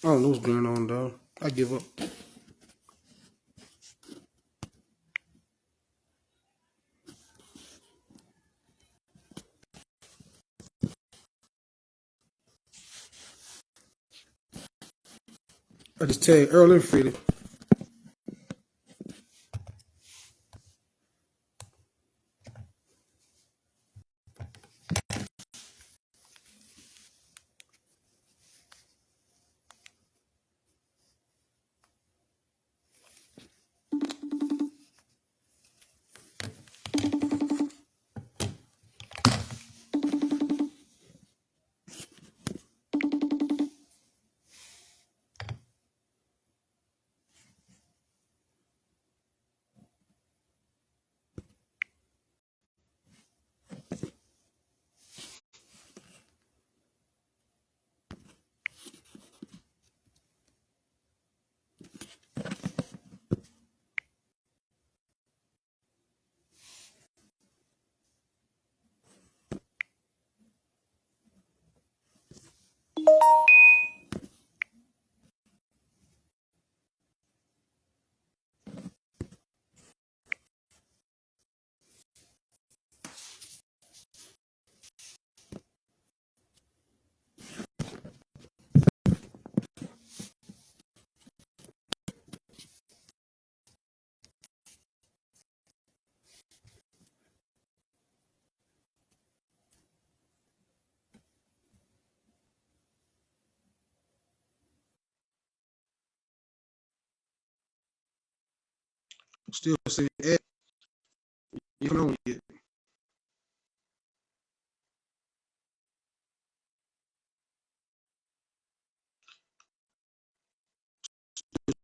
I don't know what's going on, dog. I give up. I just tagged Earl and Freddie. Still saying, Ed, you don't know yet.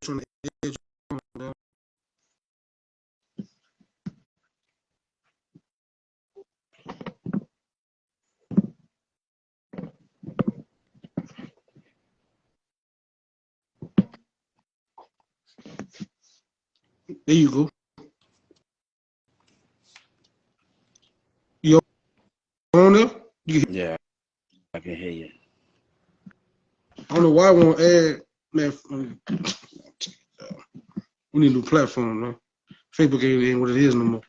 Trying to edge on, dog. There you go. You on there? You, Yeah, I can hear you. I don't know why I won't add, man. We need a new platform, man. Facebook ain't what it is no more.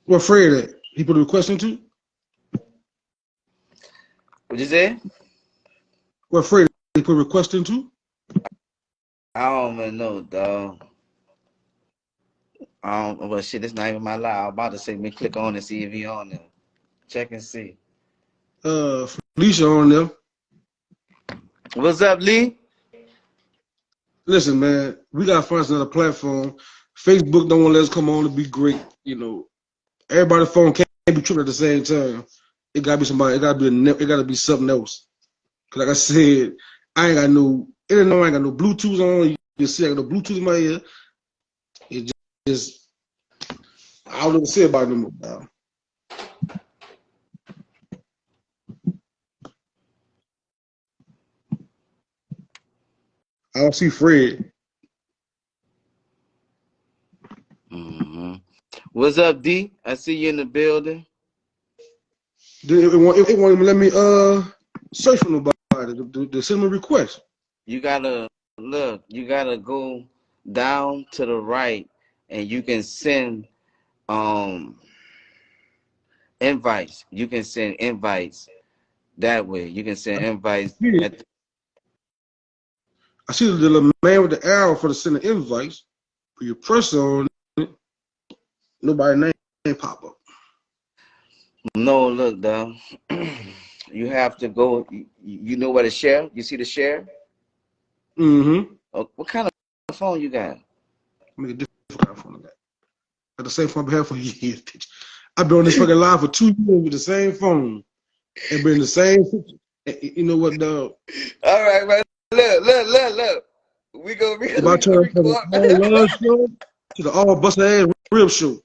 What Fred at? He put a request into? What you say? What Fred he put a request into? I don't even know, dog. I don't. Well, shit, it's not even my live. I was about to say, me click on and see if he on there. Check and see. Felicia on there. What's up, Lee? Listen, man, we gotta find another platform. Facebook don't want to let us come on to be great. You know, everybody's phone can't be tripping at the same time. It gotta be somebody. It gotta be it gotta be something else. Cause like I said, I ain't got no. It ain't no. I ain't got no Bluetooth on. You can see I got no Bluetooth in my ear. It just I don't know what to say about it no more now. I don't see Fred. Mm-hmm. What's up, D? I see you in the building. It won't even let me search for nobody. The send me a request. You gotta look. You gotta go down to the right, and you can send um invites. You can send invites that way. You can send invites. Yeah. I see the little man with the arrow for the send the invites. When you press on it, nobody name pop up. No, look, dog. You have to go. You know where to share? You see the share? Mm-hmm. Oh, what kind of phone you got? Make a different kind of phone like that. Got the same phone I've had for years, bitch. I've been on this fucking live for 2 years with the same phone and been the same. You know what, dog? All right, man. Look. We go If I we gonna turn from the record. all love show to the all busted ass rib show,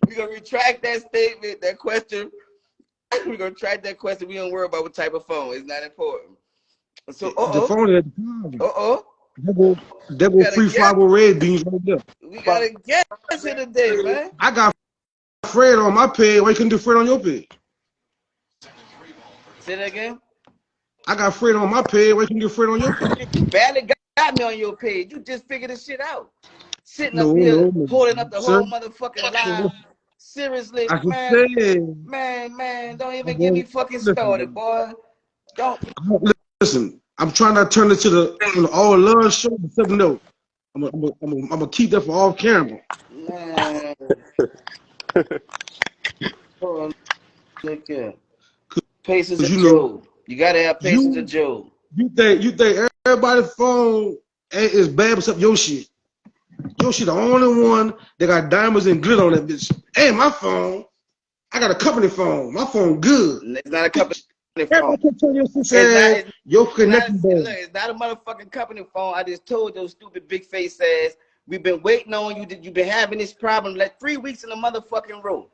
We gonna retract that statement, that question. We gonna retract that question. We don't worry about what type of phone. It's not important. So, the phone had the problem. uh oh. That We go got a free guest. 5 red beans right there. We got a guest here today, man. I got Fred on my page. Why you couldn't do Fred on your page? Say that again. I got Fred on my page. Why you couldn't do Fred on your page? You barely got me on your page. You just figured this shit out. Sitting up No, here no, no. holding up the Sir, whole motherfucking line. Seriously, I can man, say, man, don't even get me fucking started, listen, boy. Don't. listen. I'm trying to turn it to the from the all love show to something else. I'm gonna keep that for off camera. Man, hold on, look here. Patience Cause of you know Job. You gotta have patience of you Job. you think everybody's phone is bad except your shit. Your shit the only one that got diamonds and glitter on that bitch. Hey, my phone. I got a company phone. My phone good. It's not a company phone. Everybody can tell your It's not. sister your Not. connection Look, bad. it's not a motherfucking company phone. I just told those stupid big face ass. We've been waiting on you. You've been having this problem like 3 weeks in a motherfucking row.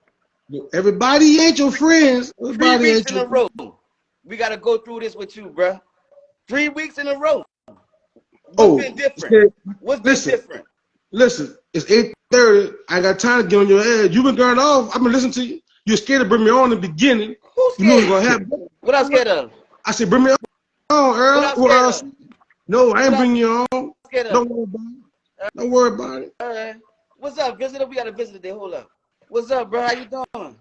Everybody ain't your friends. 3 Everybody weeks ain't in your a row. We gotta go through this with you, bruh. 3 weeks in a row. What's been different? What's been different? Listen, it's 8:30. I got time to get on your ass. You been going off. I've been listening to you. You're scared to bring me on in the beginning. Who's You knew it scared? was gonna happen. What else scared of? I said, bring me on, What Earl. else scared of? No, I What ain't else bringing you on. scared of? Don't worry about it. Don't worry about it. All right. What's up, visitor? We got a visitor there. Hold up. What's up, bro? How you doing?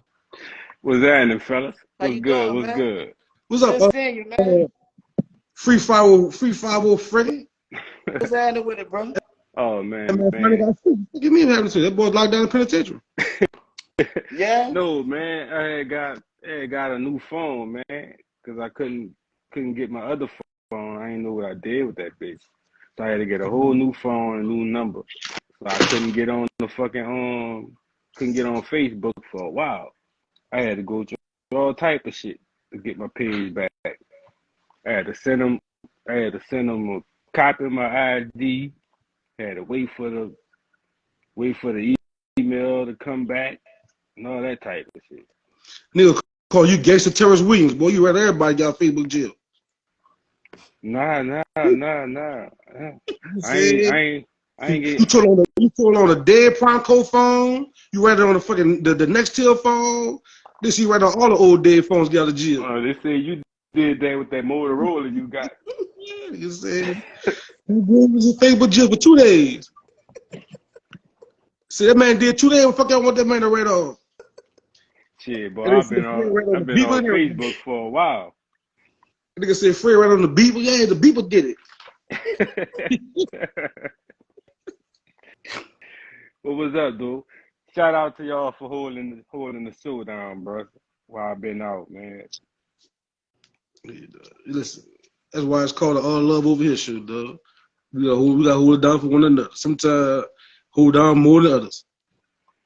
What's happening, fellas? How What's you good? doing, What's man? good? What's up, Good seeing you, man. Free 50 Freddy? What's happening with it, bro? Oh That man, man finally man. got free. What do you mean happened to you? That boy's locked down in the penitentiary. Yeah? No, man. I had got a new phone, man, because I couldn't get my other phone. I didn't know what I did with that bitch, so I had to get a whole new phone, a new number. So I couldn't get on the fucking couldn't get on Facebook for a while. I had to go through all type of shit to get my page back. I had to send them. I had to send them a copy of my ID. I had to wait for the email to come back and all that type of shit. Nigga call you gangster terrorist Williams. Boy, you rather everybody got Facebook jail. Nah. You I ain't said I ain't I ain't you get told on a dead Pronco phone. You rather on the fucking the next tier phone. This you rather all the old dead phones get out of jail. they say you did that with that Motorola you got. Yeah, you said you was in Facebook jail for 2 days. See that man did 2 days. Fuck y'all want that man to read off. Shit, boy, And they said Fred right on the I've been beeper on and everything. Facebook for a while. Nigga said Fred right on the beeper. Yeah, the beeper did it. What was up, dude? Shout out to y'all for holding the show down, bro. While I've been out, man. Listen, that's why it's called the all love over here show, dog. We got to hold it down for one another. Sometimes hold down more than others.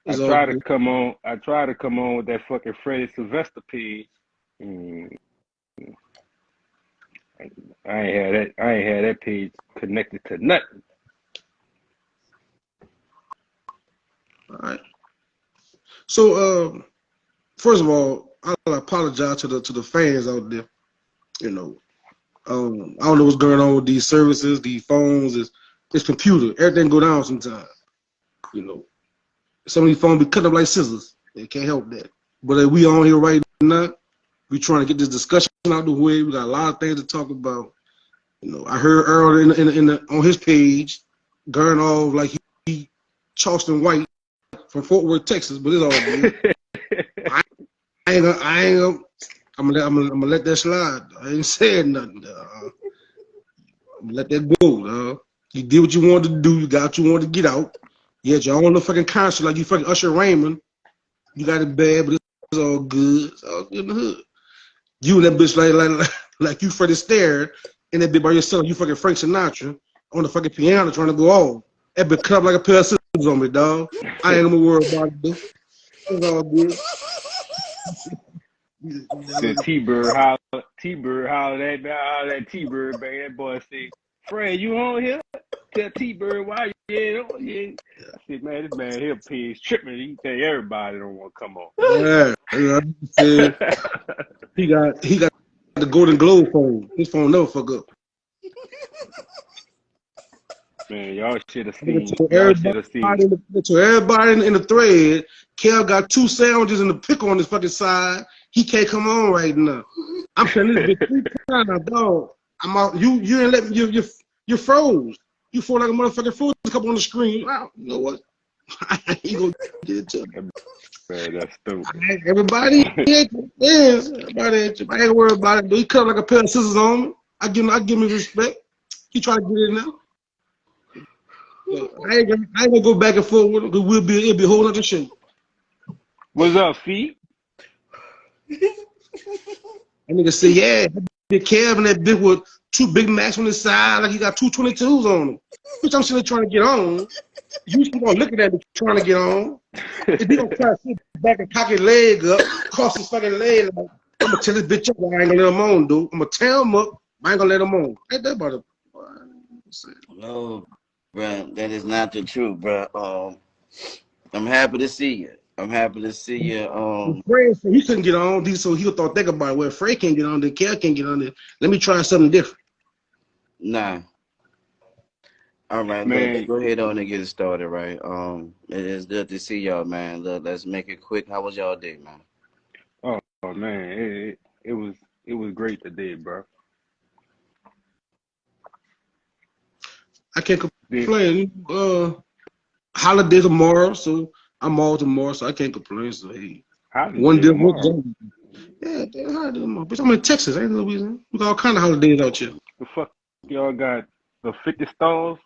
I It's all try to good. come on. I try to come on with that fucking Freddie Sylvester page. Mm, I ain't had that. I ain't had that page connected to nothing. All right. So, first of all, I apologize to the fans out there. You know, I don't know what's going on with these services, these phones, it's computer. Everything go down sometimes. You know, some of these phones be cut up like scissors. They can't help that. But we on here right now. We trying to get this discussion out the way. We got a lot of things to talk about. You know, I heard Earl on his page, going off like he Charleston White from Fort Worth, Texas, but it's all good. I ain't gonna. I'm gonna let that slide. I ain't saying nothing. I'm gonna let that go. You did what you wanted to do. You got what you wanted to get out. You had your own little fucking concert like you fucking Usher Raymond. You got it bad, but it's all good. It's all good in the hood. You and that bitch like you Freddie Astaire and that bitch by yourself. You fucking Frank Sinatra on the fucking piano trying to go off. That bitch cut up like a pair of scissors on me, dog. I ain't gonna worry about it, dude. It's all good. The T-Bird holler, that T-Bird, man. That boy say, Fred, you on here? Tell T-Bird why you ain't on here. I said, man, this man here page tripping. He think everybody don't want to come on. Yeah, he got the Golden Globe phone. His phone never fuck up. Man, y'all should have Nigga seen. told Y'all should have everybody, seen. in the thread, Kel got 2 sandwiches and a pickle on his fucking side. He can't come on right now. I'm telling this bitch 3 times, dog. I'm out. You ain't let me. You froze. You froze like a motherfucking froze up on the screen. Wow, you know what? He gonna get it to me. Man, that's stupid. Everybody, everybody ain't gonna worry about it. He cut like a pair of scissors on me. I give me respect. He try to get it now. I ain't gonna go back and forth with him because it'll be a whole other shit. What's up, Fee? That nigga say, yeah, big Kev and that bitch with 2 Big Macs on his side, like he got 2 22s on him. Bitch, I'm sitting there trying to get on. You keep on looking at me trying to get on. If he gonna try to sit back and cock his leg up, cross his fucking leg, like, I'm gonna tell this bitch up, I ain't gonna let him on, dude. I'm gonna tear him up, I ain't gonna let him on. Ain't that about it? No, bro, that is not the truth, bro. I'm happy to see you. I'm happy to see you. Fred said he couldn't get on, so he thought think about it. Well, Fred can't get on, then Kev can't get on there. Let me try something different. Nah. All right, look, let's Man, go ahead on and get it started, right? It is good to see y'all, man. Look, let's make it quick. How was y'all day, man? oh man, it was great today, bro. I can't Did complain. Holiday tomorrow, so I'm all tomorrow, so I can't complain. So hey, one holiday day work. tomorrow? Yeah, holiday tomorrow. Bitch, I'm in Texas. I ain't no reason. We got all kind of holidays out here. The fuck y'all got the 50 stars,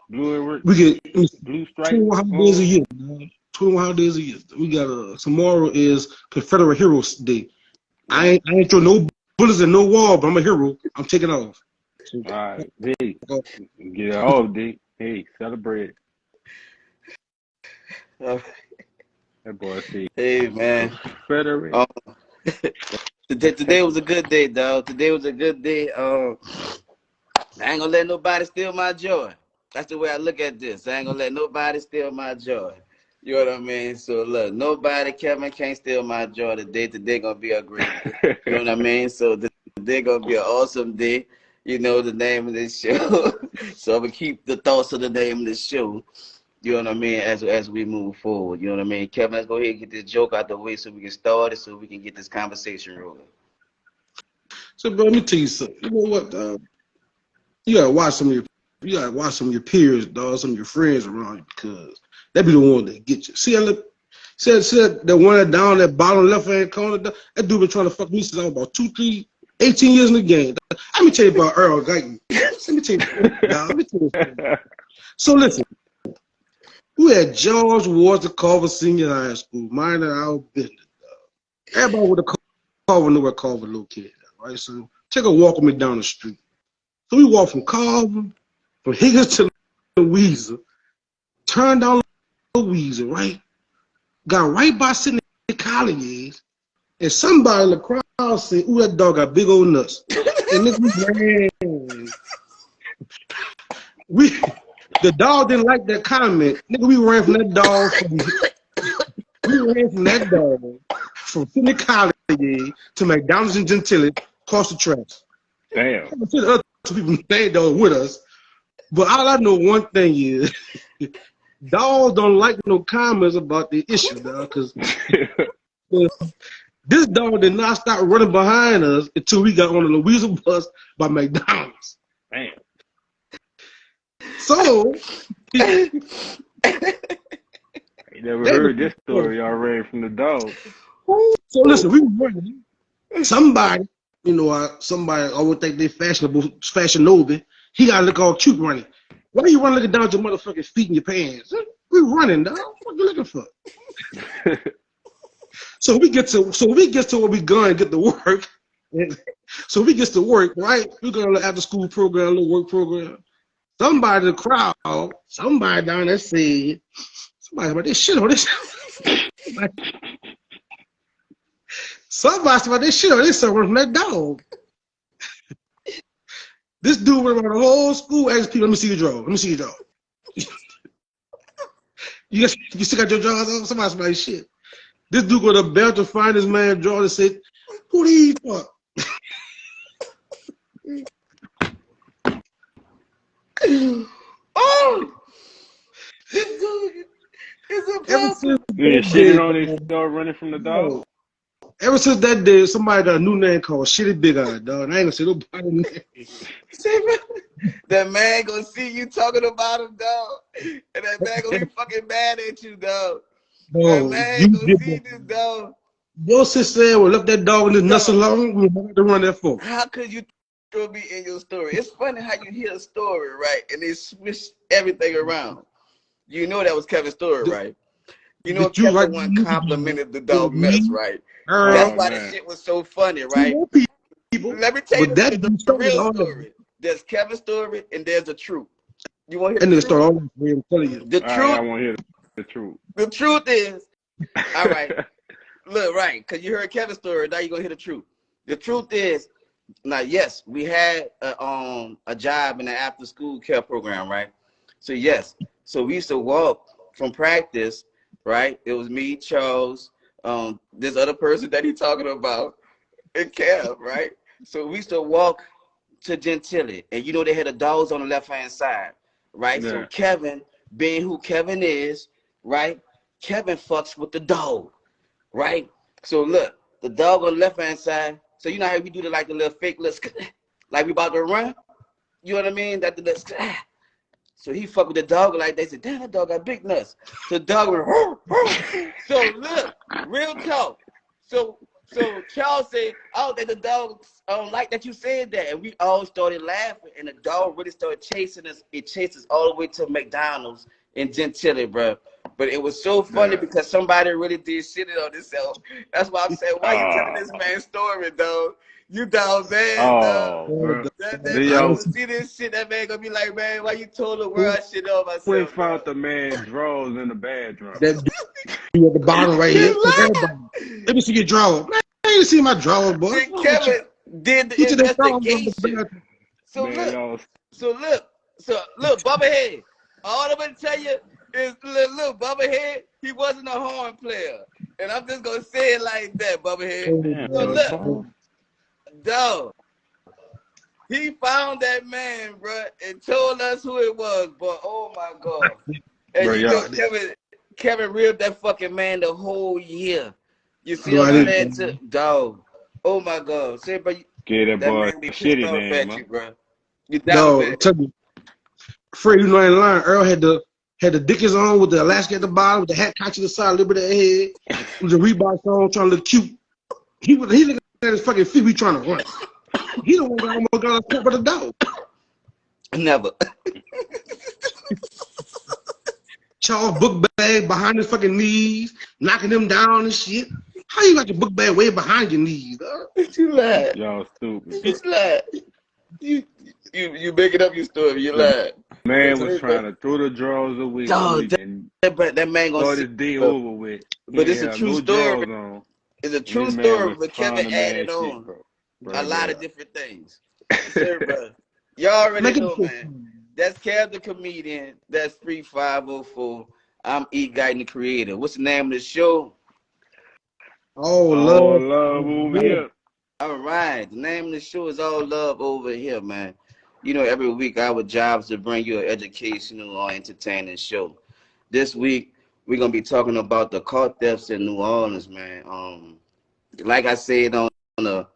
blue and We get blue stripe 21 holidays a on. year. Man. 21 holidays a year. We got tomorrow is Confederate Heroes Day. I ain't throw no bullets in no wall, but I'm a hero. I'm taking off. So, All right, hey, get it off, D. Hey, celebrate it. That boy said Hey, man. Confederate. Um, today was a good day, dog. Today was a good day. I ain't gonna let nobody steal my joy. That's the way I look at this. I ain't gonna let nobody steal my joy. You know what I mean? So look, nobody, Kevin, can't steal my joy today. Today gonna be a great day. You know what I mean? So today gonna be an awesome day. You know the name of this show. So I'm gonna keep the thoughts of the name of this show. You know what I mean? As we move forward. You know what I mean? Kevin, let's go ahead and get this joke out the way so we can start it, so we can get this conversation rolling. bro, let me tell you something. You know what, dog? You gotta watch some of your peers, dog, some of your friends around you, because they be the one that get you. See that one that down that bottom left hand corner, that dude been trying to fuck me since I was about 18 years in the game. Let me tell you about Earl Guyton. Let me tell you, dog. Let me tell you. So listen, we had George Washington Carver Senior High School, minding our business. Everybody with a Carver knew where Carver located, right? So take a walk with me down the street. So we walk from Carver, from Higgins to Louisa, turned down Louisa, right? Got right by sitting in colleges, and somebody in the crowd said, ooh, that dog got big old nuts. And nigga, the dog didn't like that comment. Nigga, we ran from that dog from Sydney College to McDonald's and Gentilly across the tracks. Damn. The other people stayed there with us. But all I know one thing is dogs don't like no comments about the issue, dog, because this dog did not stop running behind us until we got on the Louisa bus by McDonald's. Damn. So You never heard this story. Y'all ran from the dog. So listen, we were running. Somebody, somebody always think they fashionable. He got to look all cute running. Why you running looking down at your motherfucking feet in your pants? We running, dog. What you looking for? So we get to where we going and get to work. So we get to work, right? We're going to after school program, a little work program. Somebody in the crowd, somebody down there said, somebody about this shit on this. Somebody about this shit on this from that dog. This dude went around the whole school asking people, let me see your draw. Let me see your draw. You still got your drawers on? Somebody's shit. This dude go to the belt to find his man draw and said, who these fuck? Oh, this dude is a Ever pimp. since Yeah, that shitting day, on man, themselves, running from the dog. yo, ever since that day, somebody got a new name called Shitty Big Eye, dog. And I ain't gonna say nobody name. See, bro, that man gonna see you talking about him, dog, and that man gonna be fucking mad at you, dog. That No, man you gonna did see that. this, dog. Your sister would left that dog in his nuts Dog, alone. We had to run that for. how could you throw me in your story? It's funny how you hear a story, right, and they switch everything around. You know that was Kevin's story, The, right? You know the truth, Kevin like the one you do, complimented the it was dog nuts, me, right? That's Earl, Oh why the man. shit was so funny, two right? more people. Let me tell you But that the, dude the started real all that. story. There's Kevin's story and there's the truth. You want to That hear the nigga truth? started all that. For I'm telling you. The All right, I truth, want to hear the truth. the truth is, all right, look, right, because you heard Kevin's story, now you're going to hear the truth. The truth is, now, yes, we had a job in the after school care program, right? So, yes, so we used to walk from practice, right? It was me, Charles, this other person that he talking about, and Kev, right? So we used to walk to Gentilly, and you know they had the dogs on the left-hand side, right? So Yeah. Kevin, being who Kevin is, right? Kevin fucks with the dog, right? So look, the dog on the left-hand side. So you know how we do the little fake little, like we about to run. You know what I mean? That the little, so he fucked with the dog like they said, damn, that dog got big nuts. So the dog went, "Hur, hur." So look, real talk. So Charles said, oh, that the dog like that you said that. And we all started laughing. And the dog really started chasing us. It chased us all the way to McDonald's in Gentilly, bro. But it was so funny Yeah. because somebody really did shit it on themselves. That's why I'm saying, why you telling Oh. this man's story, dog? You down bad, dog. Oh, bro. That Then man y'all gonna see this shit. That man gonna be like, man, why you told the Who world shit on we myself, found dog? the man drawers in the bathroom. that dude at the bottom right here? Take He everybody. Let me see your drawers. Man, I ain't see my drawers, boy. then What's wrong with you? Kevin did Each the of their drawers on the investigation. bathroom. So Man, look, y'all so look, so look, Bubba Head. All I'm gonna tell you is look, Bubba Head, he wasn't a horn player. And I'm just gonna say it like that, Bubba Head. Oh, damn So no God. look, drawer. dog, he found that man, bro, and told us who it was, but oh my God. And Bro, you y'all know Kevin reeled that fucking man the whole year. You see No, what I I'm man, didn't. saying? Dog. Oh my God. Say, but get that that boy man be pissed shitty off name, at man. you, bro. You down No, bad. tell me, Fred, you know I ain't lying. Earl had the Dickies on with the elastic at the bottom, with the hat cocked to the side, a little bit of head, with the Reeboks on, trying to look cute. He looking at his fucking feet, he trying to run. He don't want to almost got us caught by the dog. Never. Charles book bag behind his fucking knees, knocking him down and shit. How you got your book bag way behind your knees, dog? You lied. Y'all stupid, You bro. lied. You you making up your story. You The lied. man was So, trying to throw the drawers away so dog, he can that man gonna start see. his day Bro. over with. He But it's ain't a have true no story. drawers on. It's a And this true man story. was But found Kevin the man added shit, on bro. a Bro, lot of bro. different things. Sir, bro. Y'all already Make it know, so man. fun. That's Kev the comedian. That's Free 504. I'm E Guy the creator. What's the name of the show? Oh, All love. love over here. All right. The name of the show is All Love Over Here, man. You know, every week our job is to bring you an educational or entertaining show. This week, we're going to be talking about the car thefts in New Orleans, man. Like I said on the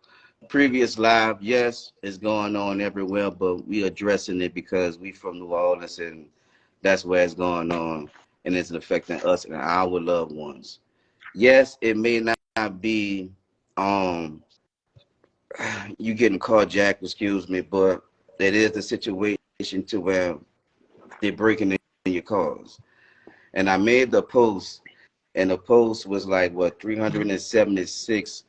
previous live, yes, it's going on everywhere, but we addressing it because we from New Orleans and that's where it's going on and it's affecting us and our loved ones. Yes, it may not be you getting carjacked, excuse me, but it is the situation to where they're breaking in your cars. And I made the post, and the post was like, what, 376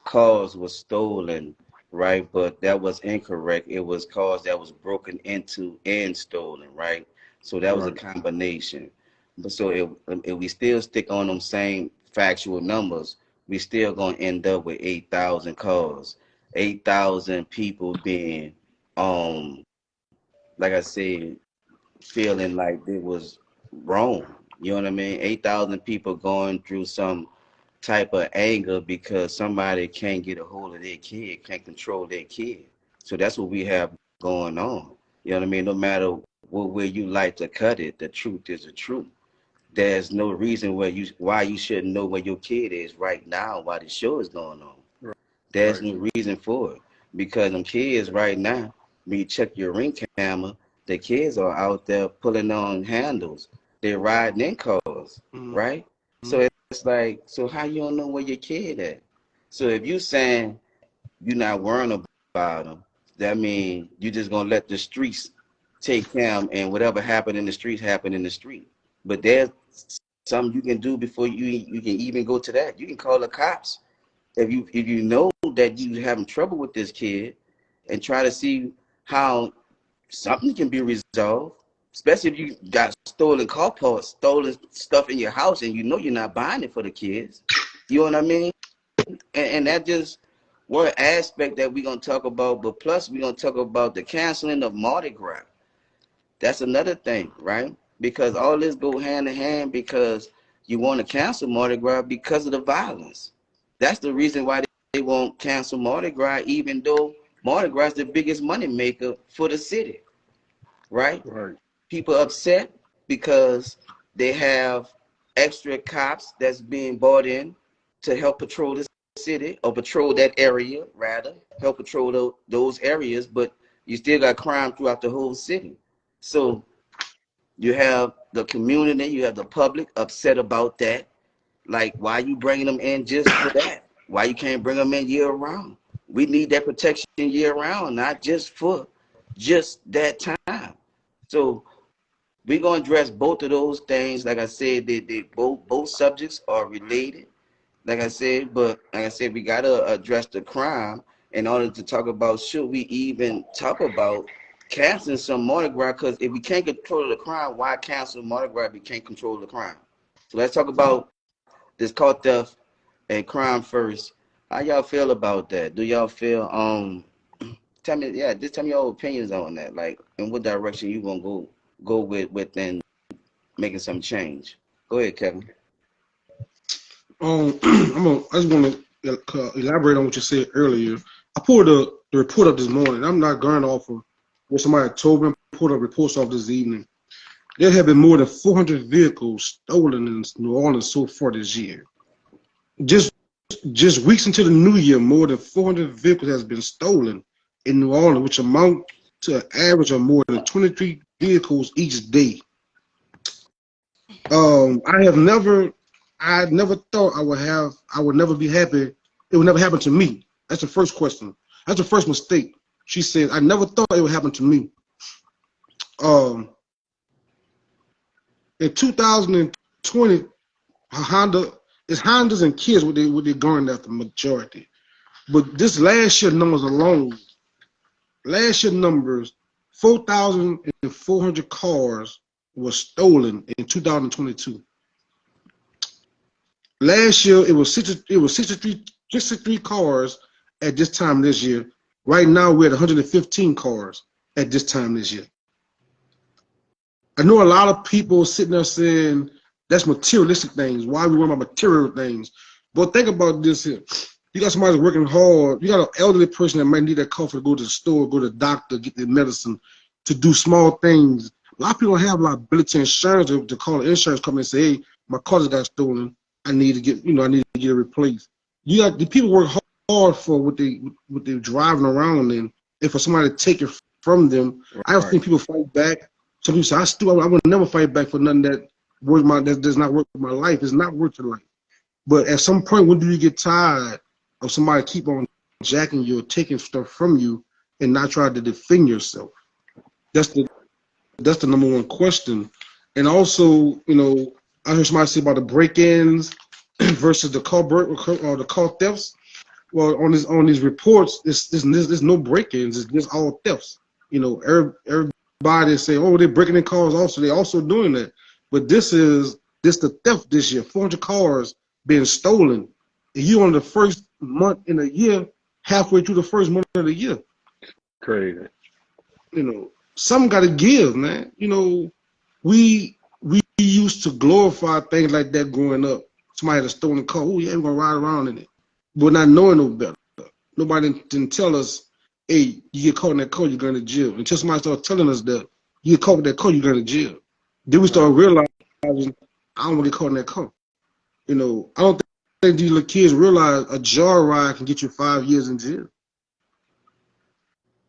cars was stolen, right? But that was incorrect. It was cars that was broken into and stolen, right? So that was a Right. combination. But so if we still stick on them same factual numbers, we still gonna end up with 8,000 cars, 8,000 people being, um, like I said, feeling like it was wrong. You know what I mean? 8,000 people going through some type of anger because somebody can't get a hold of their kid, can't control their kid. So that's what we have going on. You know what I mean? No matter where you like to cut it, the truth is the truth. There's no reason why you shouldn't know where your kid is right now while the show is going on. Right. There's Right. no reason for it because them kids right now, when you check your ring camera, the kids are out there pulling on handles. They're riding in cars, right? So it's like, so how you don't know where your kid at? So if you saying you're not worrying about them, that means you just gonna let the streets take them, and whatever happened in the streets happen in the street. But there's something you can do before you can even go to that. You can call the cops if you know that you having trouble with this kid, and try to see how something can be resolved. Especially if you got stolen car parts, stolen stuff in your house, and you know you're not buying it for the kids. You know what I mean? And that just one aspect that we're gonna talk about. But plus, we're gonna talk about the canceling of Mardi Gras. That's another thing, right? Because all this go hand in hand because you want to cancel Mardi Gras because of the violence. That's the reason why they won't cancel Mardi Gras, even though Mardi Gras is the biggest money maker for the city, right? Right. People upset because they have extra cops that's being brought in to help patrol the city or patrol that area, rather, help patrol those areas, but you still got crime throughout the whole city. So you have the community, you have the public upset about that. Like, why you bringing them in just for that? Why you can't bring them in year round? We need that protection year round, not just for just that time. So we're gonna address both of those things. Like I said, they both subjects are related. Like I said, but like I said, we gotta address the crime in order to talk about should we even talk about canceling some Mardi Gras? Because if we can't control the crime, why cancel Mardi Gras if we can't control the crime? So let's talk about this car theft and crime first. How y'all feel about that? Do y'all feel tell me, yeah, just tell me your opinions on that. Like, in what direction you gonna go with and making some change. Go ahead, Kevin. I just want to elaborate on what you said earlier. I pulled the report up this morning. I'm not going off of what somebody told me. I pulled up reports off this evening. There have been more than 400 vehicles stolen in New Orleans so far this year. Just weeks into the new year, more than 400 vehicles has been stolen in New Orleans, which amount to an average of more than 23 vehicles each day. I never thought I would never be happy. It would never happen to me. That's the first question. That's the first mistake. She said, I never thought it would happen to me. In 2020, Hondas and kids what they going after majority. But this last year numbers alone, 4,400 cars were stolen in 2022. Last year it was 63 cars at this time this year. Right now we're at 115 cars at this time this year. I know a lot of people sitting there saying that's materialistic things. Why we worry about material things? But think about this here. You got somebody working hard. You got an elderly person that might need that car to go to the store, go to the doctor, get their medicine, to do small things. A lot of people don't have liability insurance to call the insurance company and say, hey, my car just got stolen. I need to get it replaced. You got the people work hard for what they're driving around in, and for somebody to take it from them. Right. I don't think people fight back. Some people say I would never fight back for nothing that does not work for my life. It's not worth your life. But at some point, when do you get tired of somebody keep on jacking you or taking stuff from you and not try to defend yourself? That's the number one question. And also, I heard somebody say about the break-ins versus the car thefts. Well, on these reports, there's no break-ins. It's just all thefts. Everybody say, oh, they're breaking in cars. Also, they're also doing that. But this the theft this year. 400 cars being stolen. And you on the first month in a year, halfway through the first month of the year. Crazy. Something got to give, man. We used to glorify things like that growing up. Somebody had a stolen car. Oh, yeah, we're going to ride around in it. But not knowing no better. Nobody didn't tell us, hey, you get caught in that car, you're going to jail. Until somebody started telling us that, You get caught with that car, you go to jail. Then we Right. start realizing I don't want to get caught in that car. You know, I don't think these little kids realize a jar ride can get you 5 years in jail.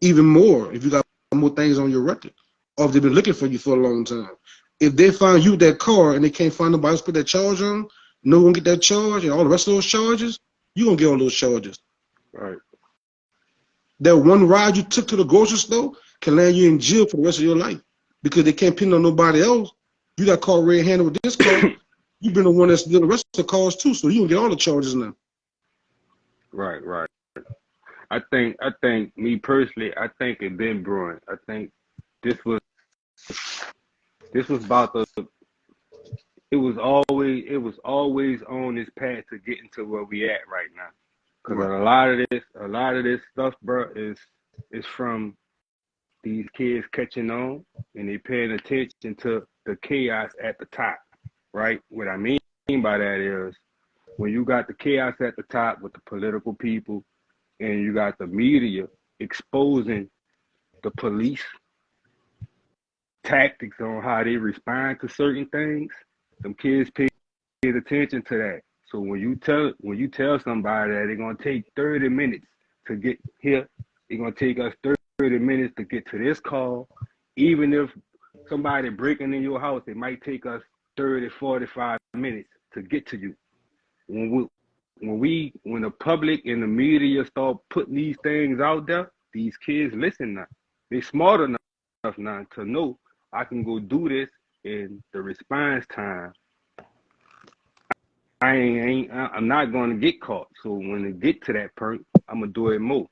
Even more if you got more things on your record, or if they've been looking for you for a long time. If they find you with that car and they can't find nobody else to put that charge on, no one get that charge and all the rest of those charges, you gonna get all those charges. Right. That one ride you took to the grocery store can land you in jail for the rest of your life because they can't pin on nobody else. You got caught red-handed with this car. You've been the one that's did the rest of the cars too, so you gonna get all the charges now. Right. Right. I think me personally, I think it been brewing. I think this was about the. It was always on this path to getting to where we at right now. Cause Right. a lot of this stuff, bro, is from these kids catching on and they paying attention to the chaos at the top, right? What I mean by that is when you got the chaos at the top with the political people and you got the media exposing the police tactics on how they respond to certain things, them kids pay attention to that. So when you tell somebody that they're gonna take 30 minutes to get here, they're gonna take us 30 minutes to get to this call, even if somebody breaking in your house, it might take us 30, 45 minutes to get to you. When the public and the media start putting these things out there, these kids listen now. They smart enough now to know I can go do this in the response time. I'm not going to get caught. So when it get to that point, I'm gonna do it more.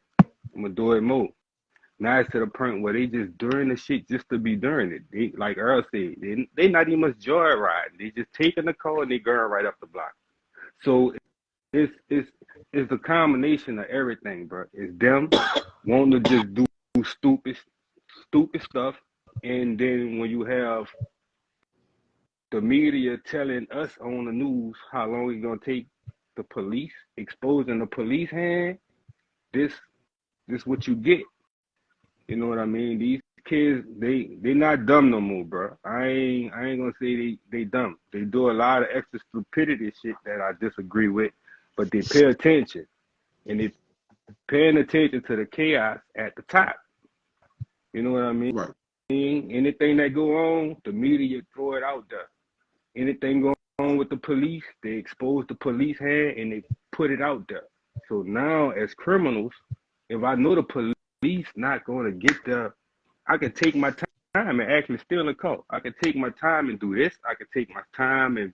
Now it's to the point where they just doing the shit just to be doing it. They, like Earl said, they not even much joyriding. They just taking the car and they going right up the block. So it's a combination of everything, bro. It's them wanting to just do stupid stuff, and then when you have the media telling us on the news how long it's gonna take the police, exposing the police hand, this what you get. You know what I mean? These kids, they not dumb no more, bro. I ain't gonna say they dumb. They do a lot of extra stupidity shit that I disagree with, but they pay attention and they paying attention to the chaos at the top. You know what I mean? Right. Anything that go on, the media throw it out there. Anything going on with the police, they expose the police hand and they put it out there. So now as criminals, if I know the police not going to get there, I can take my time and actually steal a car. I can take my time and do this. I can take my time and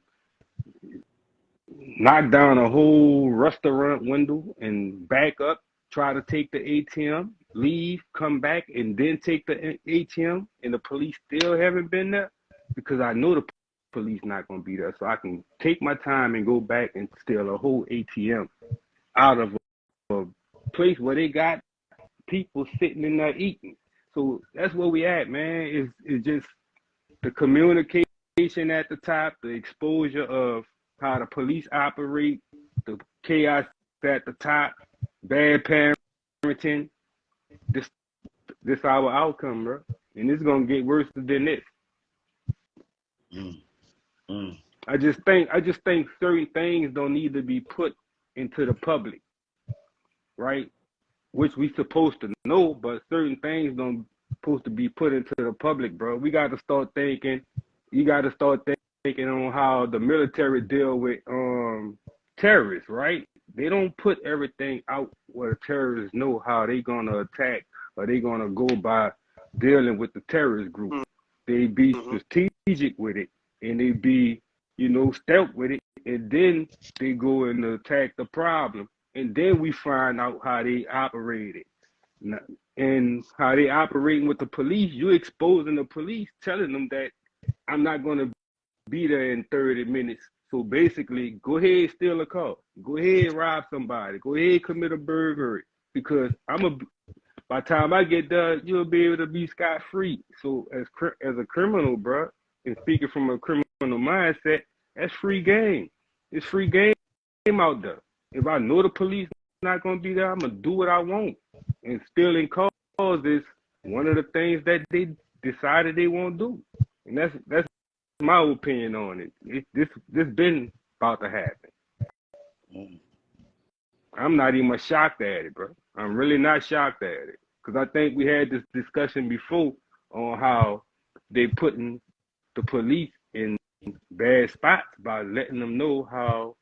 knock down a whole restaurant window and back up, try to take the ATM, leave, come back, and then take the ATM, and the police still haven't been there because I know the police not going to be there. So I can take my time and go back and steal a whole ATM out of a place where they got people sitting in there eating. So that's where we at, man. It's just the communication at the top, the exposure of how the police operate, the chaos at the top, bad parenting. This our outcome, bro, and it's gonna get worse than this. Mm, mm. I just think certain things don't need to be put into the public, right? Which we supposed to know, but certain things don't supposed to be put into the public, bro. We got to start thinking. You got to start thinking on how the military deal with terrorists, right? They don't put everything out where the terrorists know how they gonna attack or they gonna go by dealing with the terrorist group. They be strategic with it and they be, stealth with it, and then they go and attack the problem, and then we find out how they operated. And how they operating with the police, you exposing the police, telling them that I'm not gonna be there in 30 minutes. So basically, go ahead, steal a car. Go ahead, rob somebody. Go ahead, commit a burglary. Because by the time I get done, you'll be able to be scot free. So as a criminal, bro, and speaking from a criminal mindset, that's free game. It's free game out there. If I know the police not gonna be there, I'm gonna do what I want. And stealing cars is one of the things that decided they won't do. And that's my opinion on it. This been about to happen. Mm. I'm not even shocked at it, bro. I'm really not shocked at it. Because I think we had this discussion before on how they putting the police in bad spots by letting them know how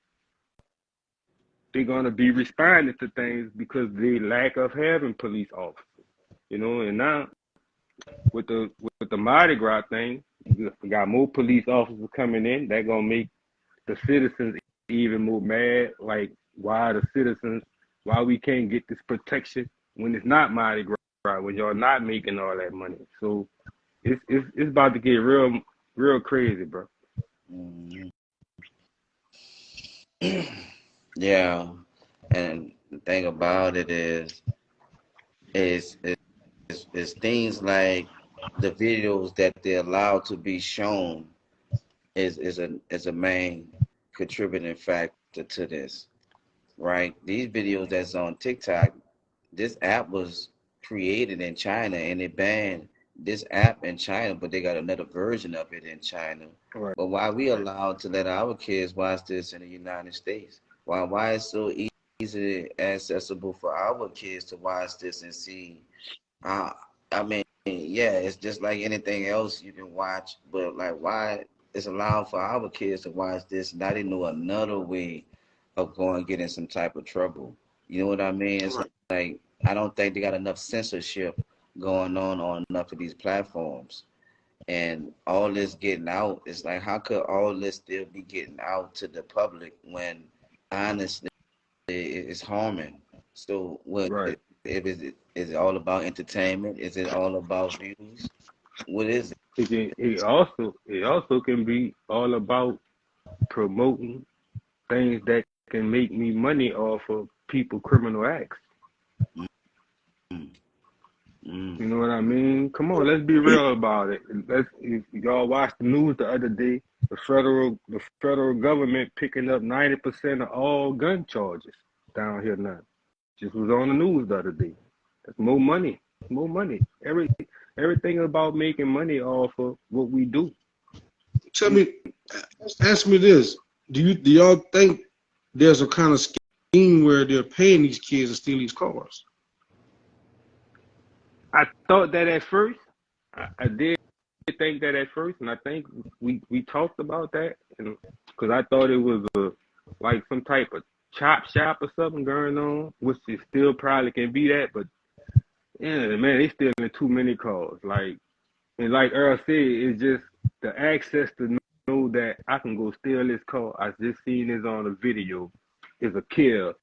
they're gonna be responding to things because they lack of having police officers. And now with the Mardi Gras thing, you got more police officers coming in. That gonna make the citizens even more mad. Like, why we can't get this protection when it's not Mardi Gras, when y'all not making all that money. So it's about to get real crazy, bro. Mm. Yeah, and the thing about it is is things like the videos that they're allowed to be shown is a main contributing factor to this, right? These videos that's on TikTok, this app was created in China and they banned this app in China, but they got another version of it in China. Right. But why we allowed to let our kids watch this in the United States? Why it's so easily accessible for our kids to watch this and see? Uh, I mean, yeah, it's just like anything else you can watch, but like why it's allowed for our kids to watch this? Now they know another way of going get in some type of trouble. You know what I mean? It's like I don't think they got enough censorship going on enough of these platforms. And all this getting out, it's like how could all this still be getting out to the public when honestly it's harming? So what Right. is it all about entertainment? Is it all about views? What is it? It also can be all about promoting things that can make me money off of people criminal acts. Mm, mm, You know what I mean? Come on, let's be real about it. If y'all watched the news the other day, the federal government picking up 90% of all gun charges down here now. Just was on the news the other day. That's more money. More money. Everything is about making money off of what we do. Tell me, ask me this: do y'all think there's a kind of scheme where they're paying these kids to steal these cars? I thought that at first. I did think that at first, and I think we talked about that, and because I thought it was like some type of chop shop or something going on, which it still probably can be that, but yeah, man, they still in too many cars. Like, and like Earl said, it's just the access to know that I can go steal this car. I just seen this on a video. Is a kill.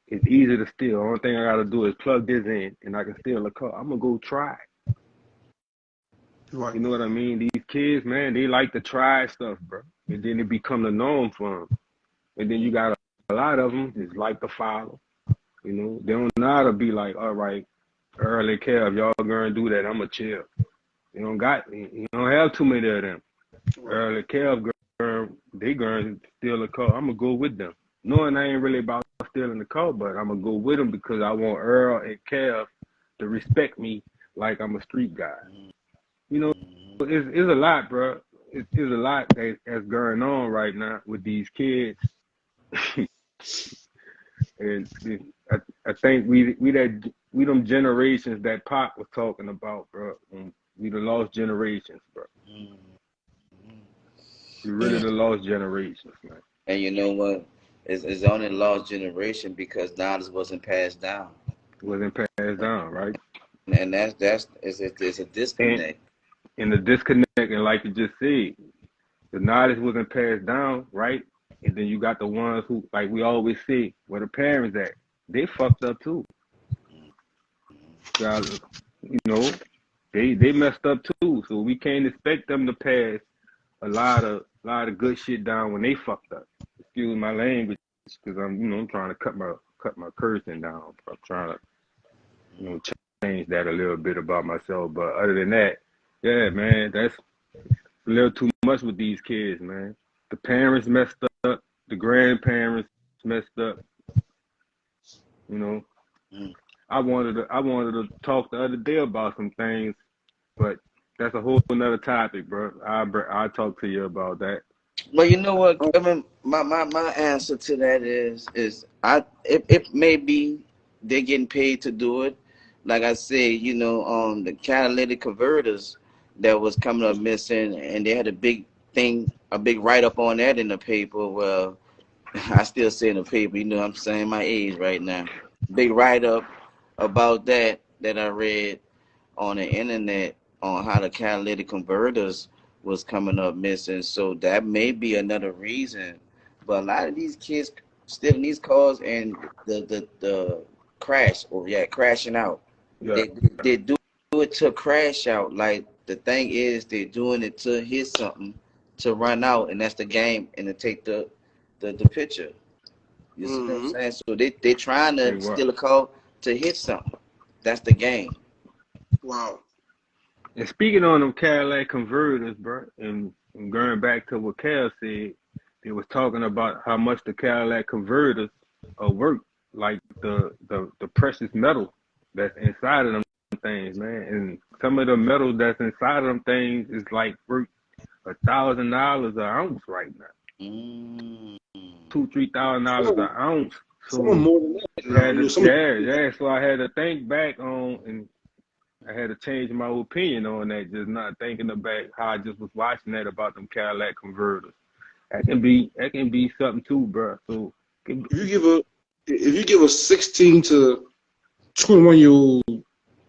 It's easy to steal. Only thing I gotta do is plug this in, and I can steal a car. I'm gonna go try. Right. You know what I mean? These kids, man, they like to try stuff, bro. And then it become the norm for them. And then you got a lot of them just like to follow. They don't know how to be like, all right, early care, if y'all gonna do that, I'ma chill. You don't have too many of them. Right. Early care, they gonna steal a car. I'ma go with them. Knowing I ain't really about stealing the car, but I'ma go with them because I want Earl and Kev to respect me like I'm a street guy. You know, it's a lot, bro. It's a lot that's going on right now with these kids, and I think we them generations that Pop was talking about, bro. We the lost generations, bro. mm. We really the lost generations, man. And you know what? It's only lost generation because knowledge wasn't passed down, It wasn't passed down, right? and that's it's a And disconnect. the disconnect, and like you just said, the knowledge wasn't passed down, right? And then you got the ones who, like we always say, where the parents at, they fucked up too. So, they messed up too. So we can't expect them to pass a lot of good shit down when they fucked up. Excuse my language, because I'm trying to cut my cursing down. I'm trying to change that a little bit about myself. But other than that, yeah, man, that's a little too much with these kids, man. The parents messed up, the grandparents messed up. You know, Mm, I wanted to talk the other day about some things, but that's a whole nother topic, bro. I'll talk to you about that. Well, you know what? I mean, my answer to that is it may be they're getting paid to do it. Like I said, the catalytic converters that was coming up missing, and they had a big write up on that in the paper. Well, I still say in the paper, I'm saying my age right now. Big write up about that I read on the internet on how the catalytic converters was coming up missing. So that may be another reason. But a lot of these kids still in these cars and the crash or crashing out. Yeah, They do it to crash out. Like the thing is they're doing it to hit something to run out, and that's the game, and to take the picture. You see what I'm saying? So they trying hey, to what? steal a car to hit something. That's the game. Wow. And speaking on them Cadillac converters, bro, and going back to what Cal said, they was talking about how much the Cadillac converters are worth, like the precious metal that's inside of them things, man. And some of the metal that's inside of them things is like worth $1,000 an ounce right now. Mm. $2,000-$3,000 an ounce. Some So more than that. had to, Some yeah. So I had to think back on, and I had to change my opinion on that. Just not thinking about how I just was watching that about them Cadillac converters. That can be something too, bro. So if you give a 16 to 21-year-old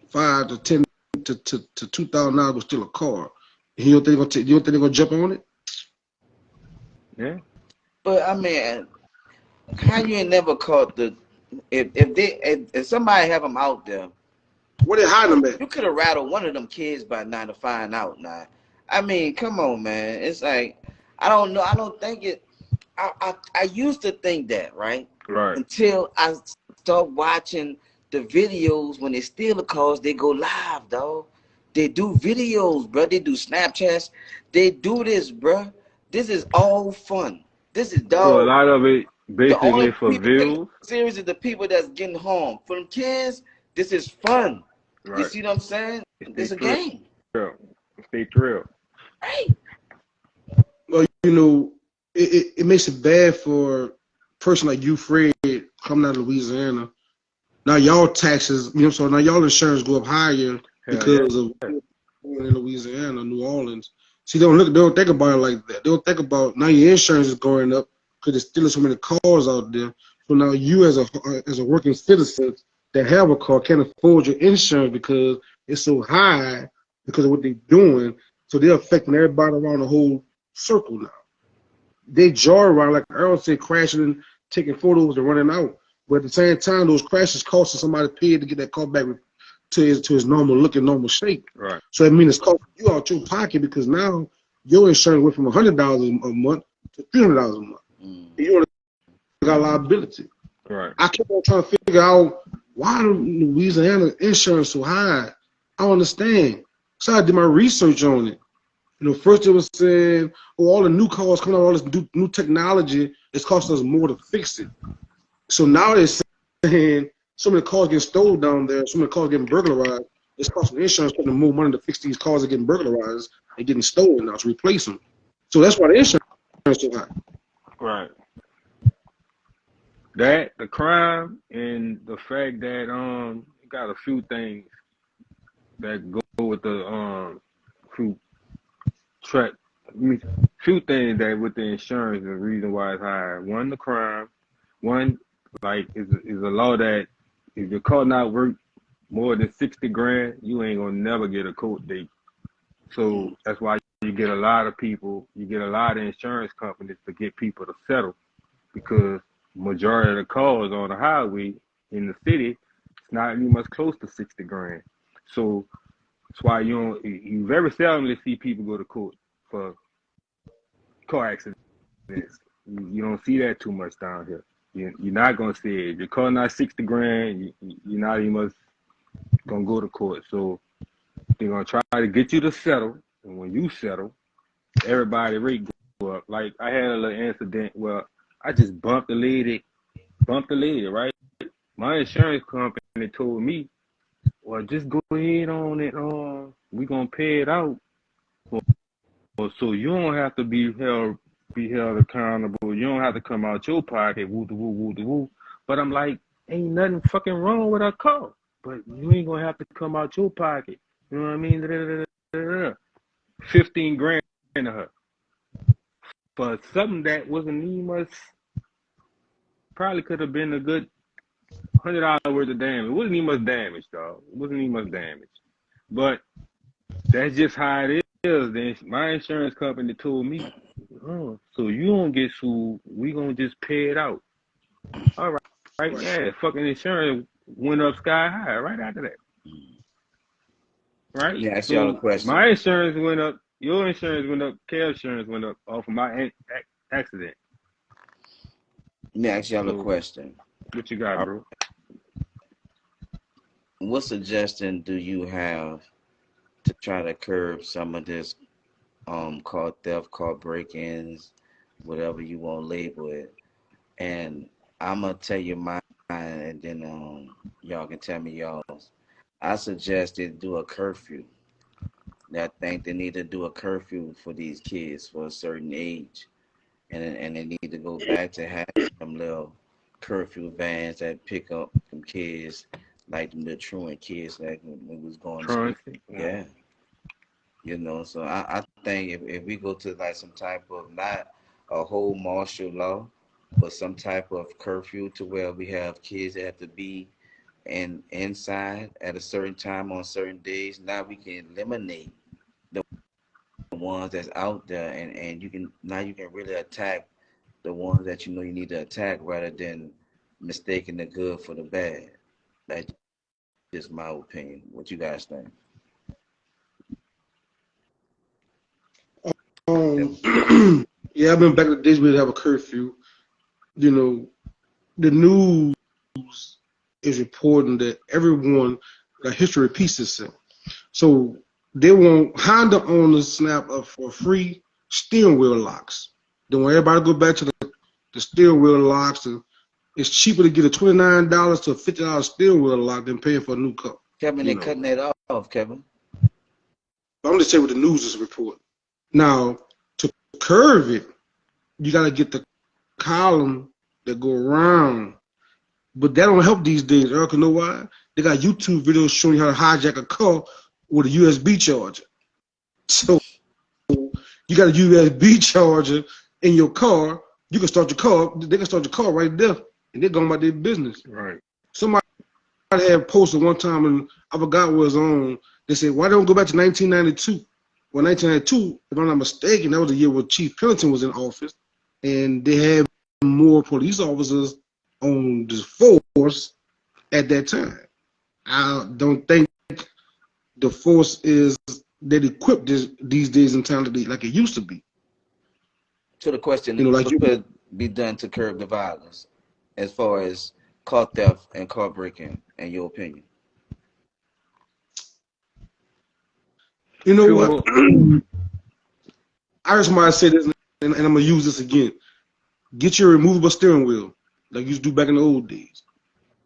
5 to 10 to $2,000 was still a car, you don't think they're gonna jump on it? yeah, But I mean, how you ain't never caught if somebody have them out there, Where they hiding them at? you could have rattled one of them kids by now to find out now. I mean, come on, man. It's like I don't know. I don't think it. I used to think that, right? right. Until I start watching the videos when they steal the cars, they go live, dog. They do videos, bro. They do Snapchats. They do this, bro. This is all fun. This is So a dog. lot of it The only basically for people taking views, it serious is the people that's getting harmed. For them kids, this is fun. You right? see what I'm saying? Stay It's a game, thrilled. Stay thrilled. right? Well, it makes it bad for a person like you, Fred, coming out of Louisiana. Now y'all taxes, so now y'all insurance go up higher because of in Louisiana, New Orleans. See, they don't think about it like that. They don't think about now your insurance is going up because there's still so many cars out there. So now you as a working citizen that have a car can't afford your insurance because it's so high because of what they're doing. So they're affecting everybody around the whole circle now. They joyride, like Earl said, crashing and taking photos and running out. But at the same time, those crashes costing somebody paid to get that car back to his normal look and normal shape. Right. So that means it's costing you out your pocket because now your insurance went from $100 a month to $300 a month. Mm. You only got liability. Right. I kept on trying to figure out why Louisiana insurance so high. I don't understand. So I did my research on it. First it was saying, all the new cars coming out, all this new technology, it's costing us more to fix it. So now they're saying so many cars getting stolen down there, so many cars getting burglarized. It's costing the insurance company more money to fix these cars that are getting burglarized and getting stolen now to replace them. So that's why the insurance is so high. Right. That the crime and the fact that you got a few things that go with the few track few things that with the insurance the reason why it's high. One, the crime. One, like is a law that if your car not worth more than 60 grand, you ain't gonna never get a court date. So that's why you get a lot of insurance companies to get people to settle because majority of the cars on the highway in the city, it's not even much close to 60 grand. So that's why you very seldomly see people go to court for car accidents. You don't see that too much down here. You're not gonna see it. If your car not 60 grand, you're not even much gonna go to court. So they're gonna try to get you to settle, and when you settle, everybody rate go up. Like I had a little incident where I just bumped the lady, right? My insurance company told me, well, just go ahead on and we gonna pay it out, so you don't have to be held accountable. You don't have to come out your pocket, woo the woo, woo the woo. But I'm like, ain't nothing fucking wrong with a car, but you ain't gonna have to come out your pocket. You know what I mean? 15 grand to her for something that wasn't even much. Probably could have been a good $100 worth of damage. It wasn't even much damage, dog. It wasn't even much damage. But that's just how it is. Then my insurance company told me, oh, so you don't get sued. We gonna just pay it out. All right, right, yeah. Fucking insurance went up sky high right after that. Let Right. me ask y'all a So question. my insurance went up. Your insurance went up. Care insurance went up off of my accident. Let me ask y'all a So question. what you got, bro? What suggestion do you have to try to curb some of this car theft, car break-ins, whatever you want to label it? And I'm gonna tell you mine, and then y'all can tell me y'all's. I suggest they do a curfew. I think they need to do a curfew for these kids for a certain age, and they need to go back to having them little curfew vans that pick up some kids, like the truant kids, like when we was going to school. Truancy. Yeah, so I think if we go to like some type of, not a whole martial law, but some type of curfew to where we have kids that have to be inside at a certain time on certain days, now we can eliminate the ones that's out there, and you can really attack the ones that you need to attack rather than mistaking the good for the bad. That's just my opinion. What you guys think? Yeah, I've been back in the days where they have a curfew. You know, the news is reporting that everyone, like, history repeats itself. So they want Honda owners snap up for free steering wheel locks. Then when everybody go back to the steering wheel locks, it's cheaper to get a $29 to a $50 steering wheel lock than paying for a new car. Kevin, they're cutting that off, Kevin. But I'm just saying what the news is reporting. Now, to curve it, you got to get the column that go around. But that don't help these days, Eric. You know why? They got YouTube videos showing you how to hijack a car with a USB charger. So you got a USB charger in your car. You can start your car. They can start your car right there, and they're going about their business. Right. Somebody had posted one time, and I forgot what it was on. They said, why don't we go back to 1992? Well, 1992, if I'm not mistaken, that was the year where Chief Pennington was in office, and they had more police officers on the force at that time. I don't think the force is that equipped these days in town like it used to be. So the question, Like what could be done to curb the violence as far as car theft and car breaking, in your opinion? You know what? I heard somebody say this, and I'm going to use this again. Get your removable steering wheel, like you used to do back in the old days.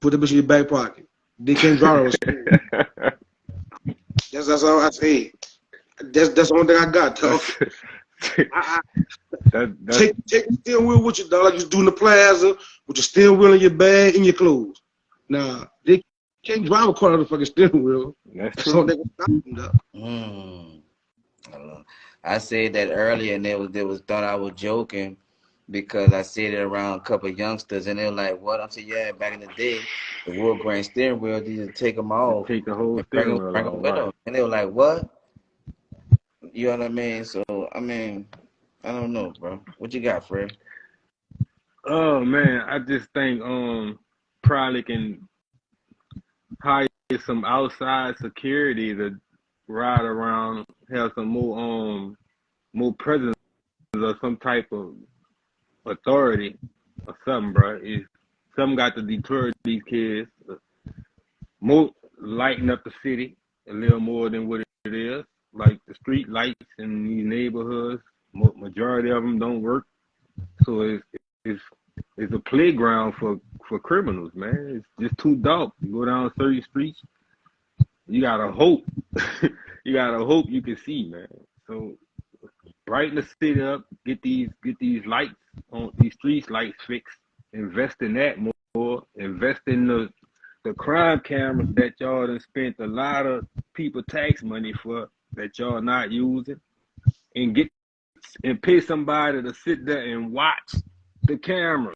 Put that bitch in your back pocket. They can't drive on steering wheel. That's all I say. That's the only thing I got, dog. Take the steering wheel with you, dog, like you do in the plaza, with your steering wheel in your bag, in your clothes. Nah, they can't drive a car on the fucking steering wheel. That's true. So they can stop them, dog. I don't know. I said that earlier, and they was thought I was joking because I said it around a couple of youngsters, and they were like, "What?" I said, "Yeah, back in the day, the wood grain steering wheel, they used to take them off, take the whole and bring steering wheel them off, with right? them," and they were like, "What?" You know what I mean? So I mean, I don't know, bro. What you got, Fred? Oh man, I just think probably can hire some outside security to ride around, have some more presence or some type of authority or something, bro. Something got to deter these kids. More lighten up the city a little more than what it is. Like the street lights in these neighborhoods, majority of them don't work, so it's a playground for criminals, man. It's just too dark. You go down certain streets, you gotta hope. You gotta hope you can see, man. So brighten the city up, get these lights on these street lights fixed, invest in that more, invest in the crime cameras that y'all done spent a lot of people tax money for that y'all not using, and pay somebody to sit there and watch the cameras.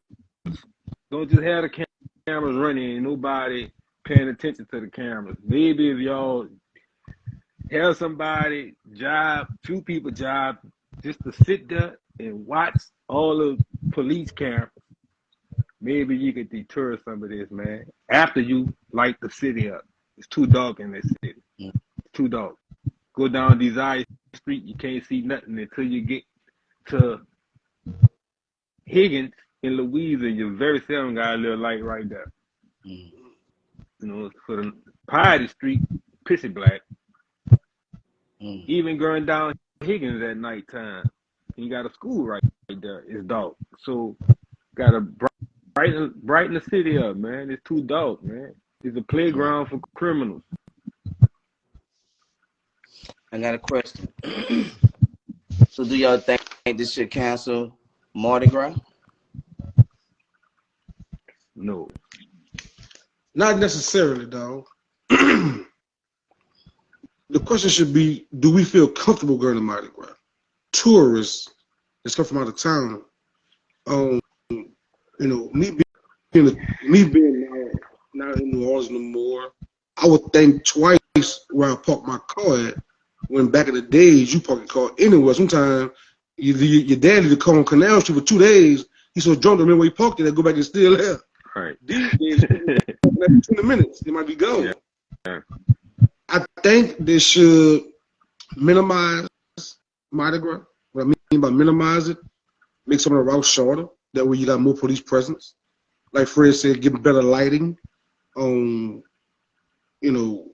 Don't just have the cameras running and nobody paying attention to the cameras. Maybe if y'all have somebody two people job just to sit there and watch all the police cameras, maybe you could deter some of this, man. After you light the city up. It's too dark in this city. It's too dark. Go down Desire Street, you can't see nothing until you get to Higgins in Louisa. You very seldom got a little light right there. You know, for the Piety Street, pissy black. Even going down Higgins at nighttime, you got a school right there. It's dark. So, gotta brighten the city up, man. It's too dark, man. It's a playground for criminals. I got a question. So do y'all think this should cancel Mardi Gras? No. Not necessarily, dog. The question should be, do we feel comfortable going to Mardi Gras? Tourists that's come from out of town, you know, me being not in New Orleans no more, I would think twice where I park my car at. When back in the days, you park your car anywhere. Sometimes your dad would call on Canal Street for 2 days. He's so drunk to remember where he parked it and go back and steal there. Right. These days, 20 minutes, they might be gone. Yeah. I think they should minimize Mardi Gras. What I mean by minimize it, make some of the routes shorter. That way you got more police presence. Like Fred said, give better lighting. You know,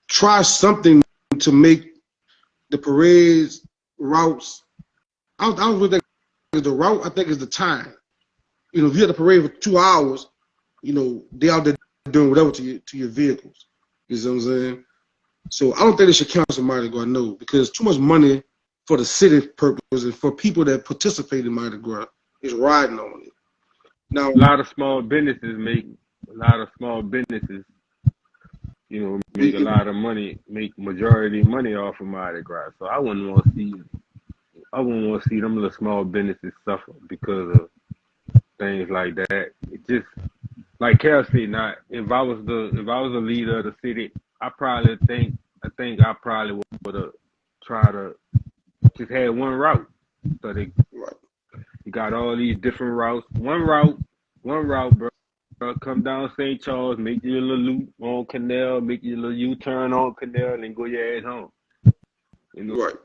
try something to make the parades routes. I don't really think it's the route. I think it's the time. You know, if you had the parade for 2 hours, you know, they out there doing whatever to your vehicles. You see what I'm saying? So I don't think they should cancel Mardi Gras, no, because too much money for the city purpose and for people that participate in Mardi Gras is riding on it. Now, a lot of small businesses, you know, make a lot of money, make majority money off of Mardi Gras. So I wouldn't want to see them little small businesses suffer because of things like that. It just, like Cal said, not if I was a leader of the city, I think I probably would have tried to just have one route. So you got all these different routes. One route, bro. Come down St. Charles, make your little loop on Canal, make your little U-turn on Canal, and go your ass home. You know. Right.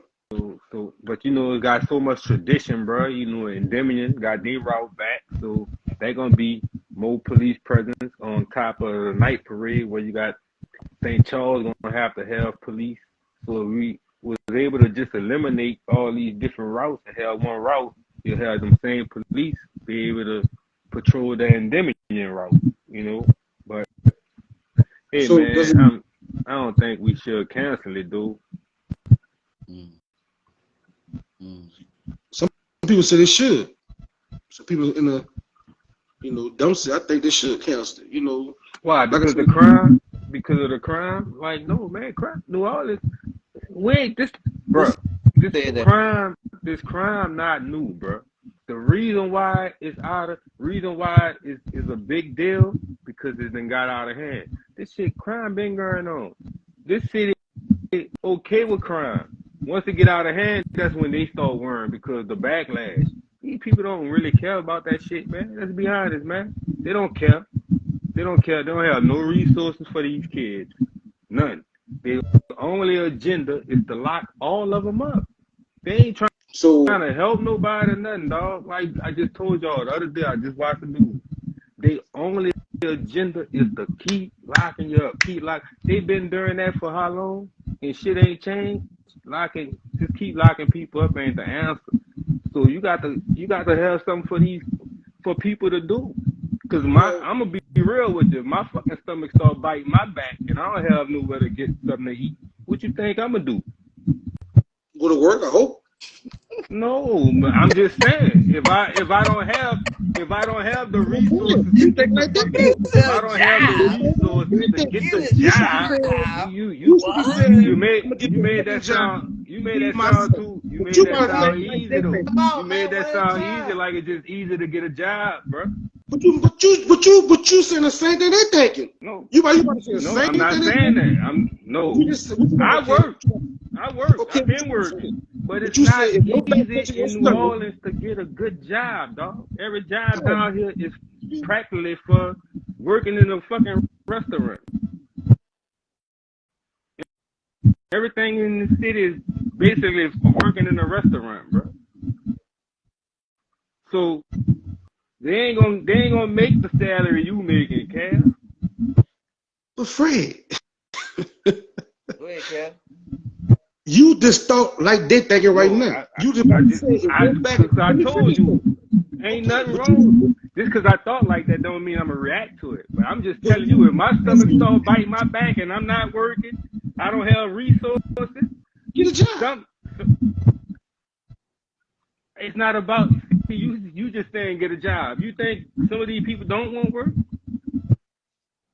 So, but you know, it got so much tradition, bro. You know, Endymion got their route back, so they're gonna be more police presence on top of the night parade where you got St. Charles gonna have to have police. So we was able to just eliminate all these different routes and have one route. You'll have them same police be able to patrol the Endymion route, you know. But hey, so man, I don't think we should cancel it, dude. Some people say they should. Some people in the, you know, don't say. I think they should cancel it. You know, why? Because of the crime? Because of the crime? Like, no, man, crime. New Orleans. Wait, this crime not new, bro. The reason why it's is a big deal because it's been got out of hand. This shit, crime been going on. This city is okay with crime. Once it get out of hand, that's when they start worrying because the backlash. These people don't really care about that shit, man. Let's be honest, man. They don't care. They don't have no resources for these kids. None. Their only agenda is to lock all of them up. They ain't trying to help nobody or nothing, dog. Like I just told y'all the other day, I just watched the news. They only agenda is to keep locking you up. They've been doing that for how long? And shit ain't changed. Just keep locking people up ain't the answer. So you got to have something for people to do. Cause I'm gonna be real with you. My fucking stomach start biting my back, and I don't have nowhere to get something to eat. What you think I'm gonna do? Go to work, I hope. No, I'm just saying. If I don't have the resources to You get think the like that? fucking, if I A don't have the job. resources to get Get the a job, job. you You should be What? saying, you I'm gonna get made a that job, sound feed myself. you But made you that want to sound think like easy that, though. man. Come You on, made man. that What a sound easy, job. like it's just easy to get a job, bro. But you saying the same thing they thinking. No, You about to say the no, same I'm thing not they saying that. thinking. No. You just said, what you I want to work. say? Okay, I've what been you working. saying? But But it's you not said if your black easy person was in New struggling, Orleans to get a good job, dog. Every job down here is practically for working in a fucking restaurant. Everything in the city is basically for working in a restaurant, bro. So they ain't gonna make the salary you making, Cass. but Fred, Go ahead, Cal. you just thought like they thinking right No, now. You just about to say if your back. cause I Let me told finish you, though. ain't Okay, nothing but wrong. Just cause I thought like that don't mean I'm gonna react to it. But I'm just telling you, if my stomach listen, start biting my back and I'm not working, I don't have resources. get a job. Some, it's not about you just saying get a job. You think some of these people don't want work?